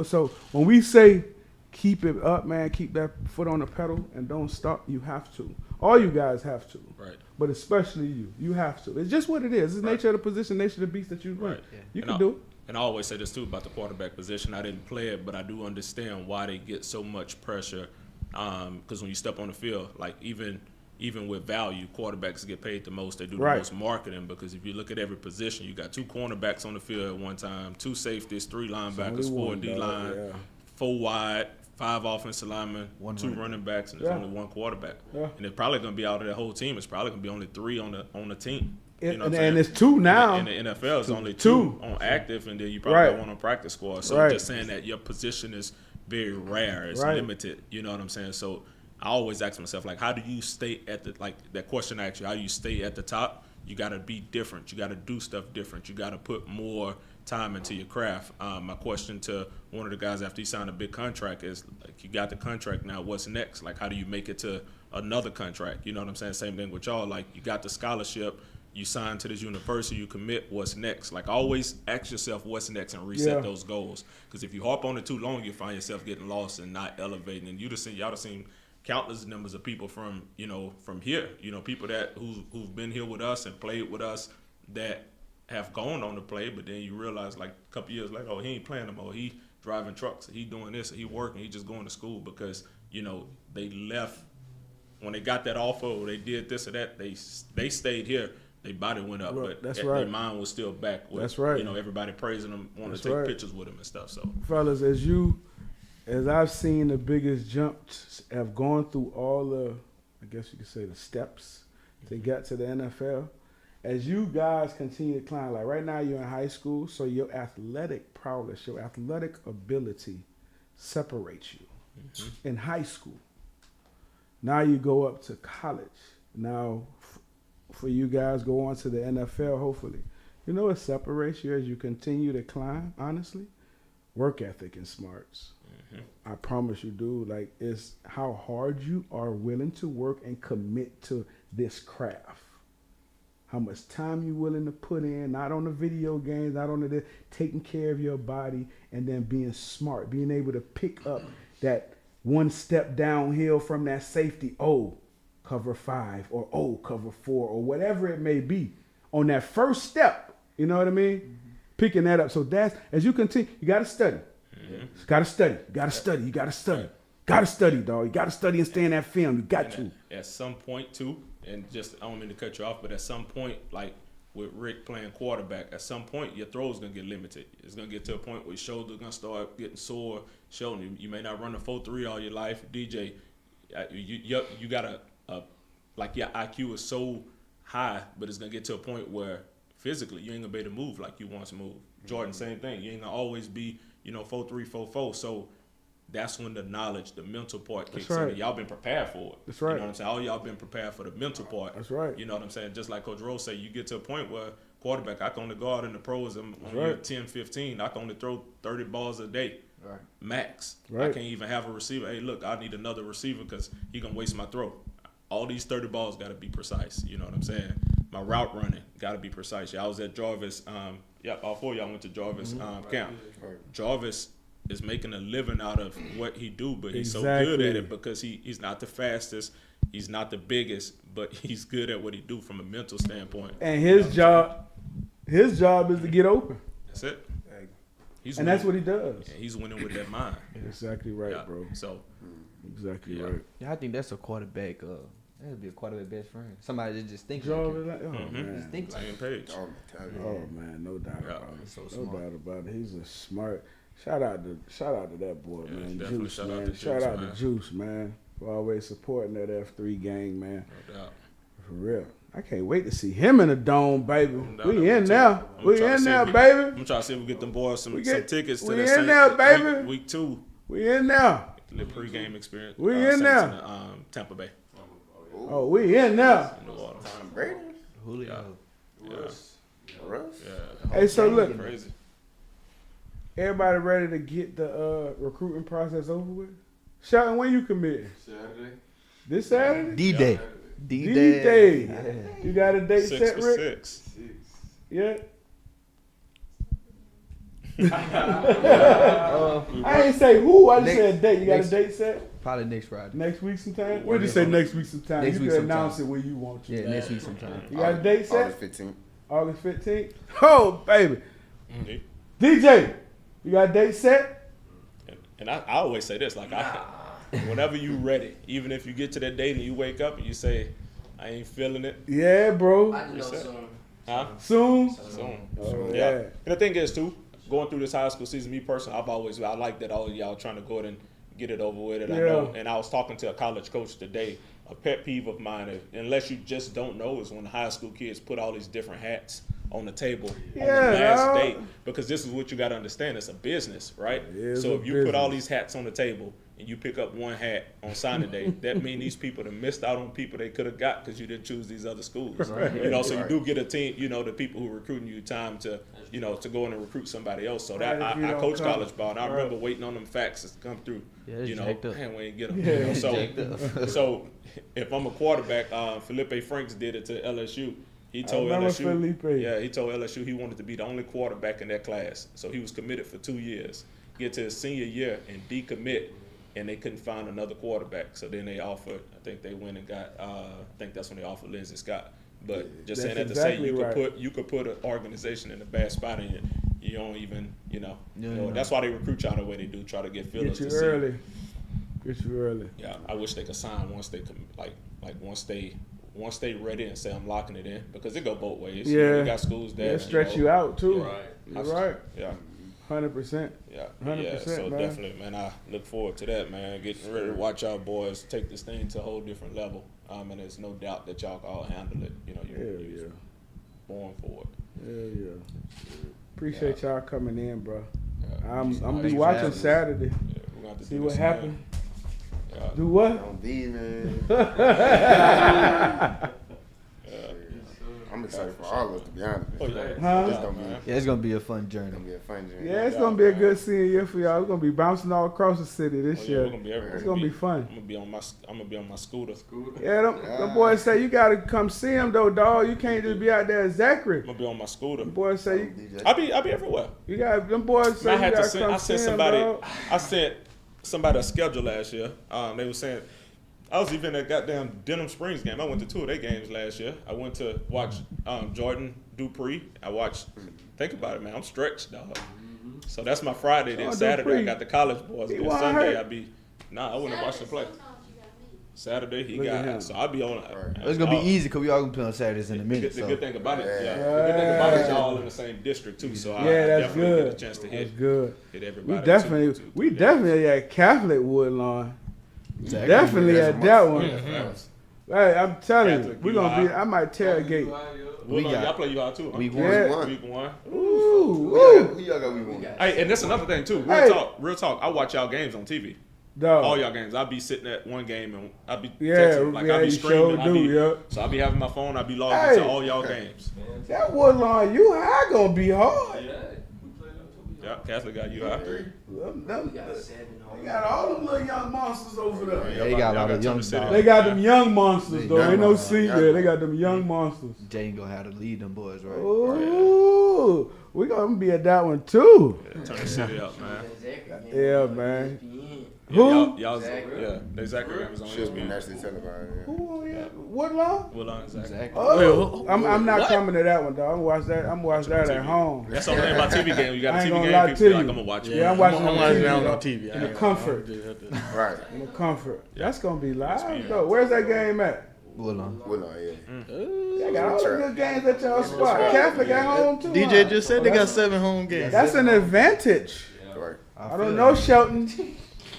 So when we say keep it up, man, keep that foot on the pedal and don't stop, you have to. All you guys have to. Right. But especially you. You have to. It's just what it is. It's the nature of the position, nature of the beast that you run. Right. You And can do it. And I always say this too about the quarterback position. I didn't play it, but I do understand why they get so much pressure. Because when you step on the field, like even with value, quarterbacks get paid the most. They do the Right. most marketing, because if you look at every position, you got 2 cornerbacks on the field at one time, 2 safeties, 3 linebackers, 4 one, D dog, line, yeah. 4 wide, 5 offensive linemen, One 2 running running backs, and there's Yeah. only 1 quarterback. Yeah. And it's probably going to be out of that whole team. It's probably going to be only 3 on the team. You know what I'm And saying? it's 2 now. In the NFL, it's only 2 Two. on active, and then you probably Right. got 1 on practice squad. So Right. just saying that your position is very rare, it's Right. limited. You know what I'm saying? So I always ask myself, like, how do you stay at that question I asked you, how do you stay at the top? You got to be different. You got to do stuff different. You got to put more time into your craft. My question to one of the guys after he signed a big contract is, like, you got the contract now, what's next? Like, how do you make it to another contract? You know what I'm saying? Same thing with y'all. Like, you got the scholarship, you sign to this university, you commit, what's next? Like, always ask yourself what's next and reset Yeah. those goals. Because if you harp on it too long, you find yourself getting lost and not elevating. And y'all have seen countless numbers of people from here, people who've been here with us and played with us that have gone on to play, but then you realize, like, a couple years later, oh, he ain't playing no more. He driving trucks, he doing this, he working, he just going to school, because they left when they got that offer or they did this or that, they stayed here. Their body went up, Well, but that's their right. mind was still back. With, That's right. You know, everybody praising them, wanting That's to take right. pictures with them and stuff. So, Fellas, as I've seen the biggest jumps have gone through all the, I guess you could say, the steps to get to the NFL. As you guys continue to climb, like right now you're in high school, so your athletic prowess, your athletic ability separates you in high school. Now you go up to college. Now, for you guys, go on to the NFL, hopefully. You know, it separates you as you continue to climb, honestly. Work ethic and smarts. I promise you, dude. Like, it's how hard you are willing to work and commit to this craft. How much time you willing to put in, not on the video games, not on the taking care of your body, and then being smart, being able to pick up that one step downhill from that safety. Oh, cover 5, or cover 4, or whatever it may be. On that first step, you know what I mean? Picking that up. So that's, as you continue, you got to study. Got to study. Got to study. You got to study. Got to study, dog. You got to study and stay in that film. You got to. At some point, too, and just, I don't mean to cut you off, but at some point, like with Rick playing quarterback, at some point, your throw is going to get limited. It's going to get to a point where your shoulder's going to start getting sore. Sheldon, you may not run a 4.3 all your life. DJ, you got like your IQ is so high, but it's going to get to a point where physically you ain't going to be able to move like you once moved. Jordan, same thing. You ain't going to always be, 4.3, 4.4. So that's when the knowledge, the mental part kicks in. And y'all been prepared for it. That's right. You know what I'm saying? All y'all been prepared for the mental part. That's right. You know what I'm saying? Just like Coach Rose say, you get to a point where quarterback, I can only guard in the pros. I'm on year 10, 15. I can only throw 30 balls a day. Right. Max. Right. I can't even have a receiver. Hey, look, I need another receiver because he going to waste my throw. All these 30 balls got to be precise. You know what I'm saying? My route running got to be precise. Yeah, I was at Jarvis. All 4 of y'all went to Jarvis camp. Jarvis is making a living out of what he do, but he's so good at it because he's not the fastest, he's not the biggest, but he's good at what he do from a mental standpoint. And his job is to get open. That's it. And that's what he does. Yeah, he's winning with that mind. Exactly right, bro. So exactly right. Yeah, I think that's a quarterback. That'd be a quarterback best friend. Somebody that just thinks. Man. Just think same page. Oh man, no doubt about it. So No doubt about it. He's a smart. Shout out to that boy, man. Definitely Juice, man. Shout out to Juice, man. For always supporting that F3 gang, man. No doubt. For real. I can't wait to see him in the dome, baby. No We doubt. in there. We in there, baby. I'm trying to see if we get them boys some tickets to we that in there, baby. week 2. We in there. The pregame experience. We in Saints there. in, Tampa Bay. Oh, we in there. In New Orleans. Brady? Julio. Russ? Yeah. Hey, so look, Crazy. everybody ready to get the recruiting process over with? Shelton, when you committing? Saturday. This Saturday? D-Day. D-Day. You got a date 6 set, for Rick? 6. Yeah. I ain't say who. I just said date. You got a date set? Probably next Friday. Next week sometime? What did you say next week sometime? Next You week can sometime. announce it when you want to. Yeah, next week sometime. You got a date set? August 15th. August 15th? Oh, baby. Mhm. DJ, you got a date set? And I always say this, like, whenever you ready, even if you get to that date and you wake up and you say, I ain't feeling it. Yeah, bro. I know Reset. soon. Huh? Soon? Soon. Oh, Yeah. yeah. And the thing is, too, going through this high school season, me personally, I like that all of y'all trying to go ahead and get it over with. And I know, and I was talking to a college coach today, a pet peeve of mine, unless you just don't know, is when high school kids put all these different hats on the table on the last dog. date. Because this is what you got to understand. It's a business, right? It is So a if you put all business. these hats on the table and you pick up one hat on signing day, that means these people that missed out on people they could have got because you didn't choose these other schools. You know, so you do get a team, the people who are recruiting you time to, to go in and recruit somebody else. So that Right, if you I don't coach come. college ball, and I remember waiting on them faxes to come through. Yeah, it's jacked up. Man, we ain't get them. Yeah, So if I'm a quarterback, Felipe Franks did it to LSU. He told remember LSU, Felipe. yeah, he told LSU he wanted to be the only quarterback in that class. So he was committed for 2 years. Get to his senior year and decommit, and they couldn't find another quarterback. So then they offered. I think they went and got. I think that's when they offered Lindsey Scott. But just saying that That's to say exactly you could put an organization in a bad spot, and you don't even Yeah. that's why they recruit y'all the way they do. Try to get feelers Get you to see. early. Get you early. Yeah, I wish they could sign once they like once they ready and say I'm locking it in, because it go both ways. Yeah. You got schools that stretch you out too. Right. You're right. Yeah. 100%. Yeah, 100%, so man. definitely, man, I look forward to that, man. Getting ready to watch y'all boys take this thing to a whole different level. And there's no doubt that y'all can all handle it. You know, you're born for it. Yeah. Appreciate y'all coming in, bro. Yeah. I'm be watching Saturday. Yeah, we're gonna have to See do what this happened. again. Yeah. Do what? Don't be, man. I'm excited for all of us, to be honest. Oh, yeah. Huh? It's gonna be, Yeah, it's gonna be a fun journey. it's gonna be a fun journey. Yeah, it's gonna be a good senior year for y'all. We're gonna be bouncing all across the city this Oh, yeah, year. we're gonna be everywhere. It's gonna be fun. I'm gonna be on my scooter. Yeah, them boys say you gotta come see him though, dog. You can't just be out there as Zachary. I'm gonna be on my scooter. Them boys say I'll be everywhere. you got them boys say I you had to gotta send. come I sent see him, somebody. dog. I sent somebody a schedule last year. They were saying I was even at goddamn Denham Springs game. I went to 2 of their games last year. I went to watch Jordan Dupree. I watched. Think about it, man. I'm stretched, dog. So that's my Friday. Then Saturday I got the college boys. He Then wasn't Sunday hurt. I be. Nah, I wouldn't watch the play. Saturday he Look at him. got. So I'll be on. It's gonna be easy because we all gonna play on Saturdays in a The minute. good thing about it, Yeah. the good thing about it, y'all in the same district too. So I Yeah, that's definitely good. get a chance to That's good. hit everybody. We definitely at Catholic Woodlawn. Definitely at that one. Hey, I'm telling you, Catholic, we're gonna be. I might tailgate. Y'all play you out too. Week Yeah. one. Week 1. Ooh, Who y'all got we won? Hey, and that's another thing too. Hey. Real talk. I watch y'all games on TV. dog. All y'all games. I'll be sitting at one game and I'll be Yeah, texting, like yeah, I'll be you streaming. sure do, yeah. So I'll be having my phone. I'll be logged Hey. into all y'all games. That Woodlawn, you high gonna be hard. Yeah, Catholic got you out. They got all them little young monsters over there. Yeah, they got a lot of young dogs. They got them young monsters though. Young Ain't no monsters, secret. young They got them young monsters. Jay ain't gonna have to lead them boys, right? Ooh, we gonna be at that one too. Turn the city up, man. Yeah, man. Yeah, Who? Y'all, yeah, they Zachary was on Should be ESPN. nationally televised. Who on here? Woodlawn? Well, on Zachary. Exactly. Oh, I'm not coming to that one though. I'm watch that. I'm watch that at home. That's the only thing about TV game. You got I a ain't TV gonna game, lie people to be you. like, I'm gonna watch it. Yeah, I'm watching I'm on watching TV, it on though. TV. In the comfort. Right. In the comfort. That's gonna be live though. Where's that game at? Woodlawn. Woodlawn, yeah. They got all the good games at y'all spot. Catholic at home too. DJ huh? just said they got 7 home games. That's an advantage. Right. I don't know, Shelton.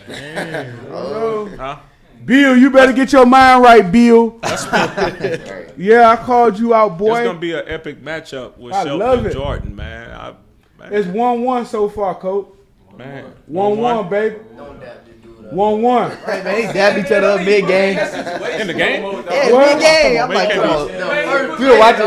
I don't know. Huh? Bill, you better get your mind right, Bill. Right. Yeah, I called you out, boy. It's gonna be an epic matchup with I Shelton love and it. Jordan, man. It's 1-1 so far, coach. Man, 1-1, baby. Don't doubt the dude. 1-1. Hey man, they dab each other up mid game. in the game. Yeah, What? mid game. I'm like, come on. We were watching.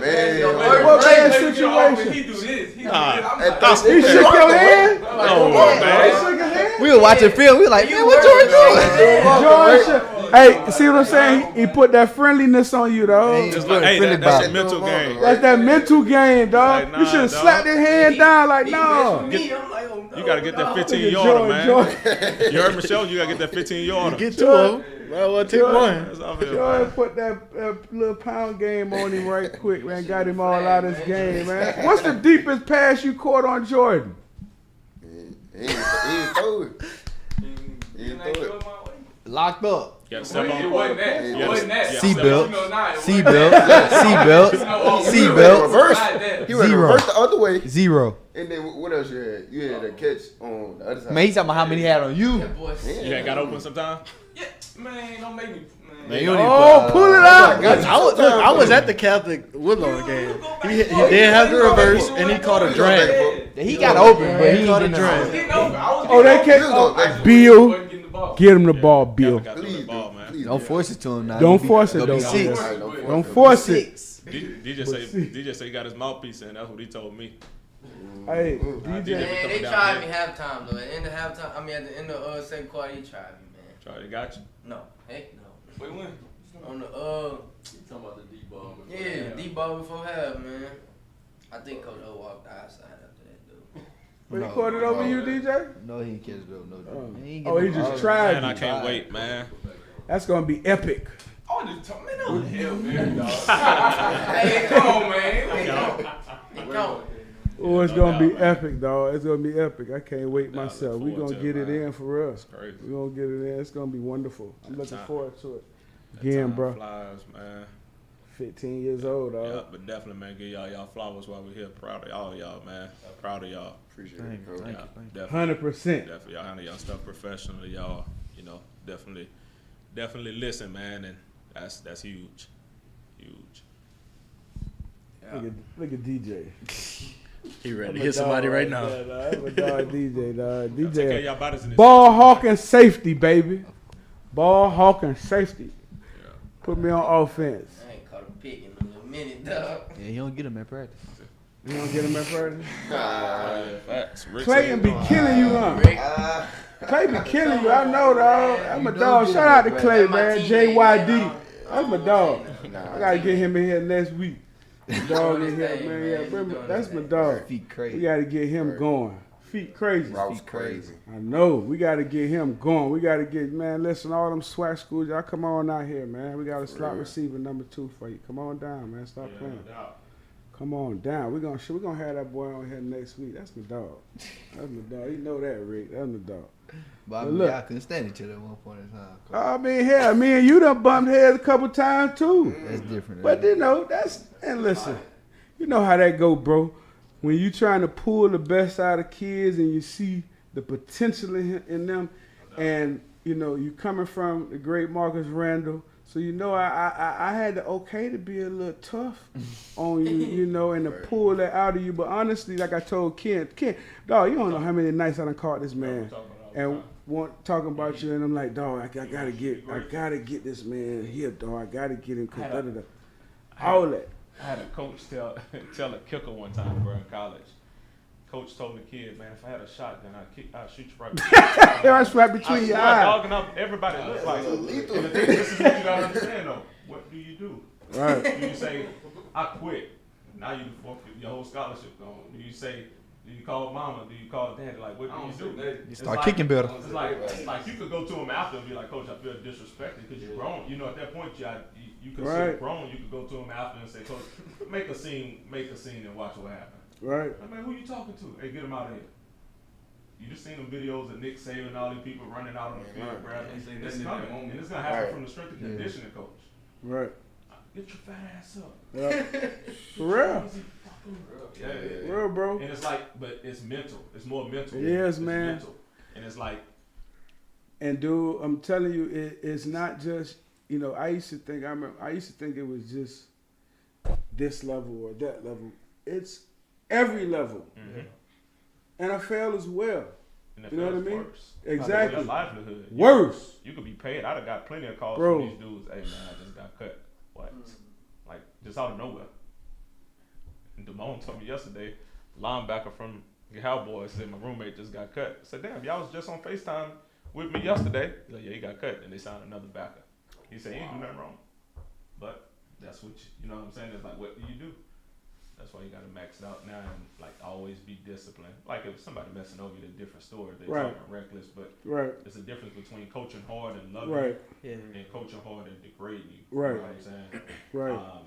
Man. What bad situation? He do this. He do At this. He shook your hand? Oh, He man. shook his hand? We were watching film. We were like, man, what Jordan doing? George shook- Hey, see what I'm saying? He put that friendliness on you, dog. Just Look, like, hey, friendly that's body. a mental game. That's that mental game, dog. Like, nah, You should have dog. slapped his hand down like, no. I'm like, oh, no. You gotta get that Look at 15-yarder, man. George. You heard Michelle? You gotta get that 15-yarder. Get 2 of them. Well, take one. That's all it is, George man. put that little pound game on him right quick, man. Got him all out of his game, man. What's the deepest pass you caught on Jordan? He ain't throw it. He ain't throw it. Locked up. You gotta step on. It wasn't that. It Yeah, wasn't that. yeah. Seatbelt. No, nah, it wasn't Seatbelt. that. Seatbelt. He went Seatbelt. reverse. Not that. He went Zero. reverse the other way. 0. And then what else you had? You had a catch on the other side. Man, he's talking about how many he had on you. That boy said, You ain't got open sometime? Yeah, man, don't make me. Man, you don't Oh, pull it out. I was at the Catholic Woodlawn game. He did have the reverse, and he caught a drag. He got open, but he caught a didn't drag. Getting over. I was Oh, they getting can't. over. Oh, Bill, Wasn't getting the ball. get him the ball, Bill. Got Please, the ball, man. please. Don't force it to him now. Don't force it, Gonna be though. 6. All right, Don't force it. 6. DJ say he got his mouthpiece in. That's what he told me. Hey, DJ. DJ. Man, they coming down tried me here. halftime though. At the end of halftime, I mean at the end of second quarter, he tried me, man. Charlie got you. No, heck no. Wait, when? On the You talking about the deep ball? yeah, deep ball before half, man. I think Coach O walked outside after that, dude. When he caught it over you, DJ? No, he ain't catch it up. No. Oh, he just tried Man, I you. can't wait, man. That's gonna be epic. I was just talking, man, that was hell, man, dog. Hey, come on, man. He gone. Oh, it's gonna be epic, dog. It's gonna be epic. I can't wait myself. We forward gonna to get it, it man. in for real. It's crazy. We gonna get it in. It's gonna be wonderful. I'm looking forward to it. Again, bro. Flies, man. 15 years old, dog. Yeah, but definitely, man, give y'all flowers while we're here. Proud of all y'all, man. Proud of y'all. Appreciate it, coach. Thank Yeah, you. definitely. 100%. Definitely, y'all handle y'all stuff professionally. Y'all, you know, definitely listen, man, and that's huge. Yeah. Look at DJ. He ready to hit somebody right now. I'm a dog, DJ, dog. Take care of DJ. y'all bodies in this. Ball hawking safety, baby. Ball hawking safety. Put me on offense. I ain't caught a pick in a little minute, dog. Yeah, you don't get him at practice. You don't get him at practice? Facts. Rick Clayton said- be killing you, huh? Rick, Clay be killing you. I know, dog. I'm a dog. Shout out to Clay, That's my man. teammate, JYD. man. That's my dog. Nah, I gotta get him in here next week. Dog in here, Doing man. his Yeah, thing, bring man. me- He's that's my doing dog. Feet We crazy. gotta get him Right. going. Feet crazy. Routes crazy. I know. We gotta get him going. We gotta get, man. Listen, all them swag schools, y'all come on out here, man. We got a slot real. receiver number 2 for you. Come on down, man. Stop Yeah, playing. no doubt. Come on down. We're gonna have that boy on here next week. That's my dog. That's my dog. You know that, Rick. That's my dog. But I But mean, look. y'all couldn't stand each other at one point in time. I mean, hell, me and you done bumped heads a couple times too. That's different. But you know, and listen, you know how that go, bro. When you trying to pull the best out of kids and you see the potential in them, and you know you coming from the great Marcus Randall, so you know I had the okay to be a little tough on you, you know, and to pull that out of you. But honestly, like I told Ken, dog, you don't know how many nights I done caught this man and talking about you, and I'm like, dog, I gotta get this man here, dog. I gotta get him, cause all that. I had a coach tell a kicker one time, bro, in college. Coach told the kid, man, if I had a shotgun, I'd shoot you right between That's right between your eyes. dogging up everybody looks like. And the thing, this is what you gotta understand, though. What do you do? Right. Do you say, I quit? Now you forfeit your whole scholarship gone. Do you say, do you call mama? Do you call daddy? Like, what do you do? You It's start like- kicking better. It's like you could go to him after and be like, Coach, I feel disrespected because you're grown. You know, at that point, you consider Right. grown. You could go to him after and say, Coach, make a scene, and watch what happens. Right. Like, man, who you talking to? Hey, get him out of here. You just seen them videos of Nick Saban and all these people running out on the field, bro. It's coming, and it's gonna happen Right. from the strength and conditioning coach. Right. Get your fat ass up. Yeah. For real. Easy fucking- Yeah. Real, bro. And it's like, but it's mental. It's more mental. It is, It's man. mental. And it's like, And dude, I'm telling you, it's not just, you know, I used to think it was just this level or that level. It's every level. NFL as well. NFL You know what I is mean? worse. Exactly. Your livelihood. Worse. You could be paid. I'd have got plenty of calls Bro. from these dudes. Hey, man, I just got cut. What? Like, just out of nowhere. And Damone told me yesterday, linebacker from the Cowboys said my roommate just got cut. I said, damn, y'all was just on FaceTime with me yesterday. He's like, yeah, he got cut. And they signed another backer. He said, he ain't do nothing wrong. But that's what, you know what I'm saying? It's like, what do you do? That's why you got to max it out now and like always be disciplined. Like if somebody messing over you, a different story. They're Right. talking reckless, but Right. there's a difference between coaching hard and loving Right. you and coaching hard and degrading you. Right. You know what I'm saying? Right.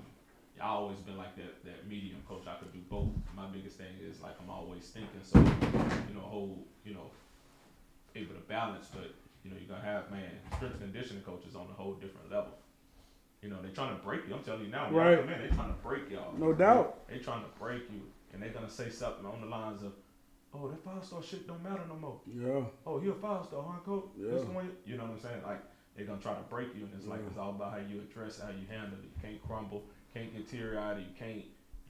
I always been like that medium coach. I could do both. My biggest thing is like I'm always thinking, so able to balance. But you're gonna have strength and conditioning coaches on a whole different level. They're trying to break you. I'm telling you now, when Right. y'all come in, they're trying to break y'all. No doubt. They're trying to break you, and they're gonna say something on the lines of, "Oh, that 5-star shit don't matter no more." Yeah. Oh, he a 5-star, huh, coach? Yeah. That's the one. You know what I'm saying? Like they're gonna try to break you, and it's like it's all about how you address it, how you handle it. You can't crumble, can't get teary-eyed. You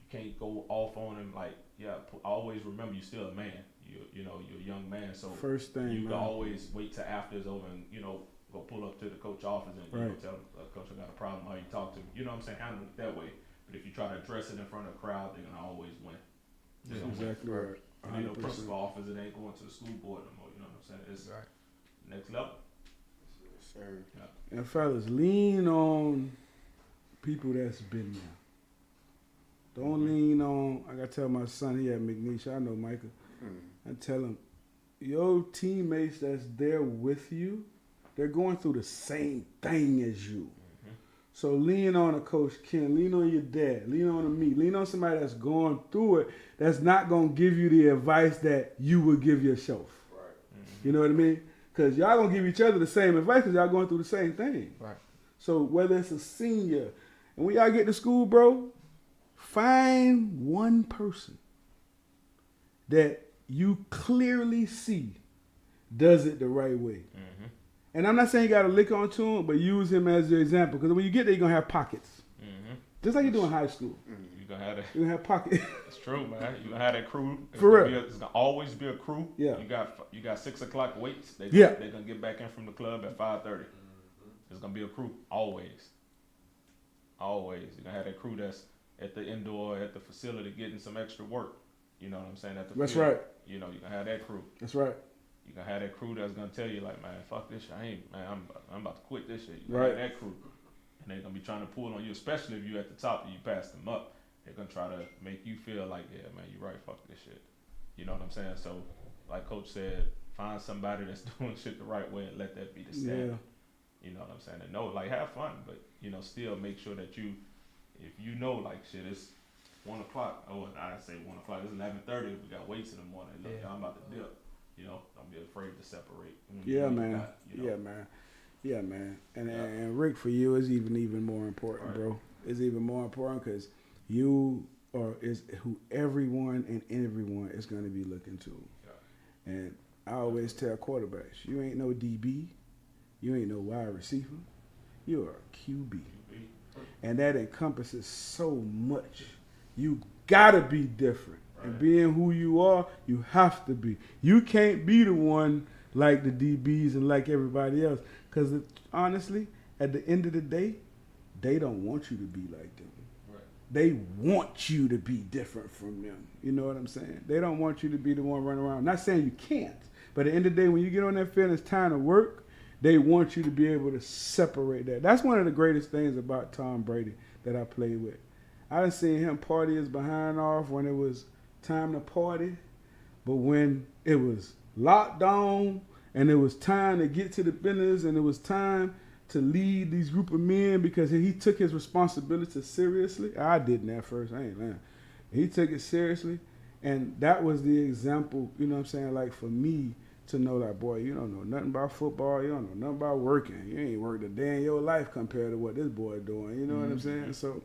can't go off on him. Like, always remember you're still a man. You're a young man. So First thing, you man. can always wait till after it's over and go pull up to the coach office and Right. tell him, coach, I got a problem. How you talk to me? You know what I'm saying? Handle it that way. But if you try to address it in front of a crowd, they're gonna always win. They're gonna win. Exactly right. And ain't no principal office. It ain't going to the school board no more. You know what I'm saying? It's next level. Sir. And fellas, lean on people that's been there. Don't lean on. I gotta tell my son he at McNeese. I know Micah. I tell him, your teammates that's there with you, they're going through the same thing as you. So lean on a Coach Ken, lean on your dad, lean on me, lean on somebody that's going through it, that's not going to give you the advice that you would give yourself. Right. You know what I mean? Because y'all going to give each other the same advice because y'all going through the same thing. Right. So whether it's a senior, and when y'all get to school, bro, find one person that you clearly see does it the right way. Mm-hmm. And I'm not saying you got to lick onto him, but use him as your example. Because when you get there, you're going to have pockets. Mm-hmm. Just like you do in high school. You're going to have that. You're going to have pockets. It's true, man. You're going to have that crew. For real. It's going to always be a crew. Yeah. You got 6 o'clock waits. They're Yeah. going to get back in from the club at 5:30. There's going to be a crew. Always. Always. You're going to have that crew that's at the indoor, at the facility, getting some extra work. You know what I'm saying? At the That's field. right. You know, you're going to have that crew. That's right. You gonna have that crew that's gonna tell you like, man, fuck this shit. I'm about to quit this shit. You Right. have that crew, and they're gonna be trying to pull on you, especially if you at the top and you pass them up. They're gonna try to make you feel like, yeah, man, you're right. Fuck this shit. You know what I'm saying? So, like Coach said, find somebody that's doing shit the right way and let that be the standard. Yeah. You know what I'm saying? And no, like have fun, but you know, still make sure that you, if you know, like shit, it's 1 o'clock. Oh, I say 1 o'clock. It's 11:30. We got weights in the morning. Look, I'm about to dip. You know, don't be afraid to separate. Yeah, man. Yeah, man. Yeah, man. And Rick, for you, is even more important, right, bro. It's even more important because you is who everyone and everyone is going to be looking to. Yeah. And I always tell quarterbacks, you ain't no DB, you ain't no wide receiver, you are a QB. And that encompasses so much. You gotta be different. And being who you are, you have to be. You can't be the one like the DBs and like everybody else. Because honestly, at the end of the day, they don't want you to be like them. Right. They want you to be different from them. You know what I'm saying? They don't want you to be the one running around. Not saying you can't. But at the end of the day, when you get on that field and it's time to work, they want you to be able to separate that. That's one of the greatest things about Tom Brady that I played with. I done seen him party his behind off when it was time to party, but when it was locked down and it was time to get to the business and it was time to lead these group of men because he took his responsibility seriously. I didn't at first, I ain't lying. He took it seriously, and that was the example, you know what I'm saying, like for me to know that, boy, you don't know nothing about football, you don't know nothing about working, you ain't worked a day in your life compared to what this boy doing, you know what I'm saying? So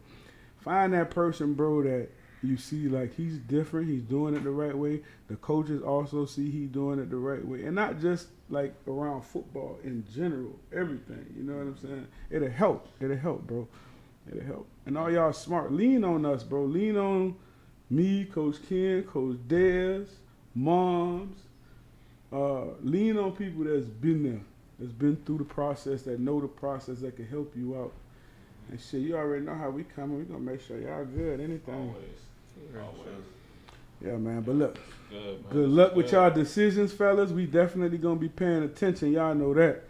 find that person, bro, that you see like he's different, he's doing it the right way. The coaches also see he doing it the right way. And not just like around football in general, everything. You know what I'm saying? It'll help, bro. It'll help. And all y'all smart. Lean on us, bro. Lean on me, Coach Ken, Coach Dez, moms. Lean on people that's been there, that's been through the process, that know the process, that can help you out. And shit, you already know how we coming. We gonna make sure y'all good. Anything. Always. Yeah, man. But look, good luck with y'all decisions, fellas. We definitely gonna be paying attention. Y'all know that.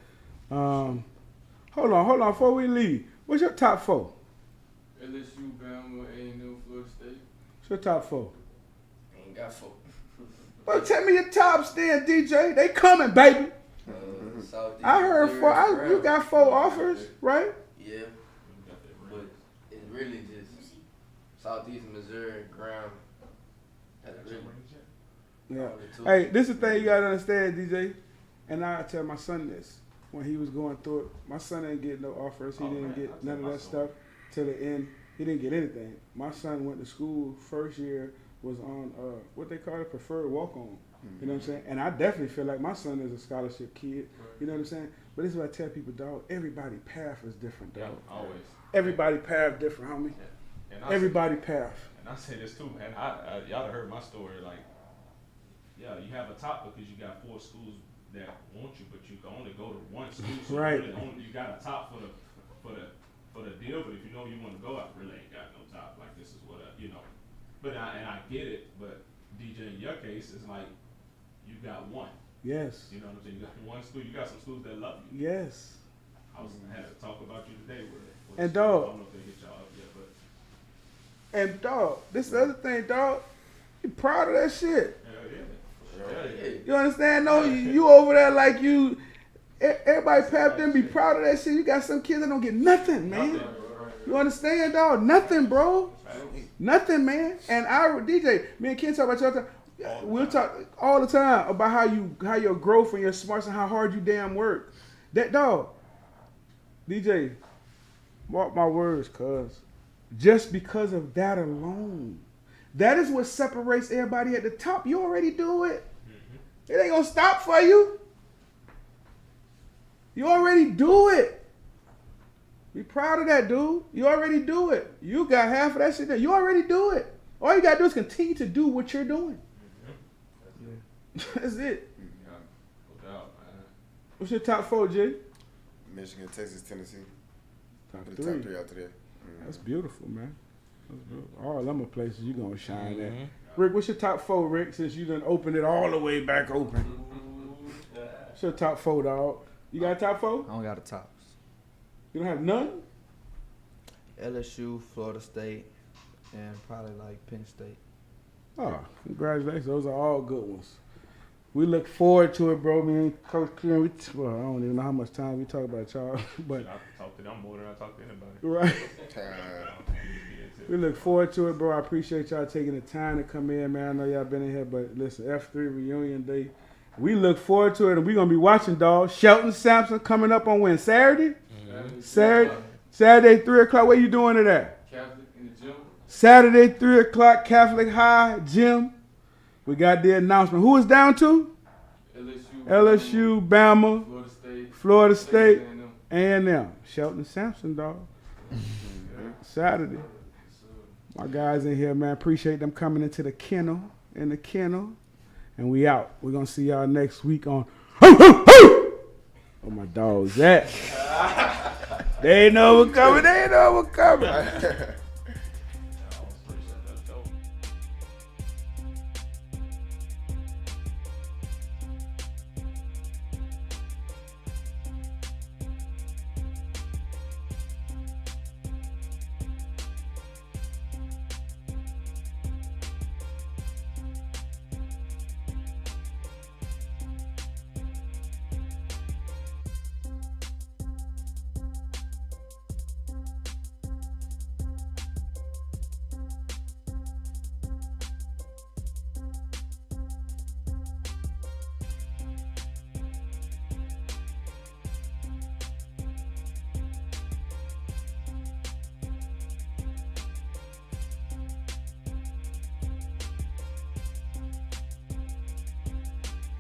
Hold on. Before we leave, what's your top 4? LSU, Bama, A&M, Florida State. What's your top 4? Ain't got 4. Well, tell me your tops then, DJ. They coming, baby. I heard 4. You got 4 offers, right? Yeah. But it's really just Southeast Missouri, Graham. That's really. Yeah. Hey, this is the thing you gotta understand, DJ. And I tell my son this when he was going through it. My son didn't get no offers. He didn't get none of that stuff till the end. He didn't get anything. My son went to school first year, was on what they call it, preferred walk-on. You know what I'm saying? And I definitely feel like my son is a scholarship kid. You know what I'm saying? But this is what I tell people, dog. Everybody path is different, dog. Yeah, always. Everybody path different, homie. And Everybody path. And I say this too, man. Y'all have heard my story. Like, yeah, you have a top because you got 4 schools that want you, but you can only go to 1 school. So right. You got a top for the deal, but if you know you want to go, I really ain't got no top. Like, this is what you know. But I get it. But DJ, in your case, it's like you got 1. Yes. You know what I'm saying? You got 1 school. You got some schools that love you. Yes. I had to talk about you today with and dog. I don't know if they hit y'all up yet, but. And dog, this is the other thing, dog. You proud of that shit. You understand? No, you over there like you. Everybody pap them, be proud of that shit. You got some kids that don't get nothing, man. You understand, dog? Nothing, bro. Nothing, man. And DJ, me and Ken talk about you all the time. We'll talk all the time about how your growth and your smarts and how hard you damn work. That dog, DJ, Mark my words, cuz. Just because of that alone. That is what separates everybody at the top. You already do it. It ain't gonna stop for you. You already do it. Be proud of that, dude. You already do it. You got half of that shit there. You already do it. All you gotta do is continue to do what you're doing. That's it. No doubt, man. What's your top 4, Jay? Michigan, Texas, Tennessee. Top Put 3. the top 3 out there. That's beautiful, man. That's beautiful. All them are places you gonna shine at. Rick, what's your top 4, Rick? Since you done opened it all the way back open. What's your top 4, dog? You got a top 4? I don't got a tops. You don't have none? LSU, Florida State, and probably like Penn State. Oh, congratulations. Those are all good ones. We look forward to it, bro. Me and Coach Clear, well, I don't even know how much time we talk about y'all, but I talk to them more than I talk to anybody. right. We look forward to it, bro. I appreciate y'all taking the time to come in, man. I know y'all been in here, but listen, F3 Reunion Day. We look forward to it, and we're going to be watching, dog. Shelton Sampson coming up on when? Saturday? Saturday, 3 o'clock. Where you doing it at? Catholic in the gym. Saturday, 3 o'clock, Catholic High Gym. We got the announcement. Who is down to? LSU, Bama, Florida State, A&M. Shelton Sampson, dog. Saturday. My guys in here, man. Appreciate them coming into the kennel. And we out. We're going to see y'all next week on Oh, my dog's at. They ain't know we're coming.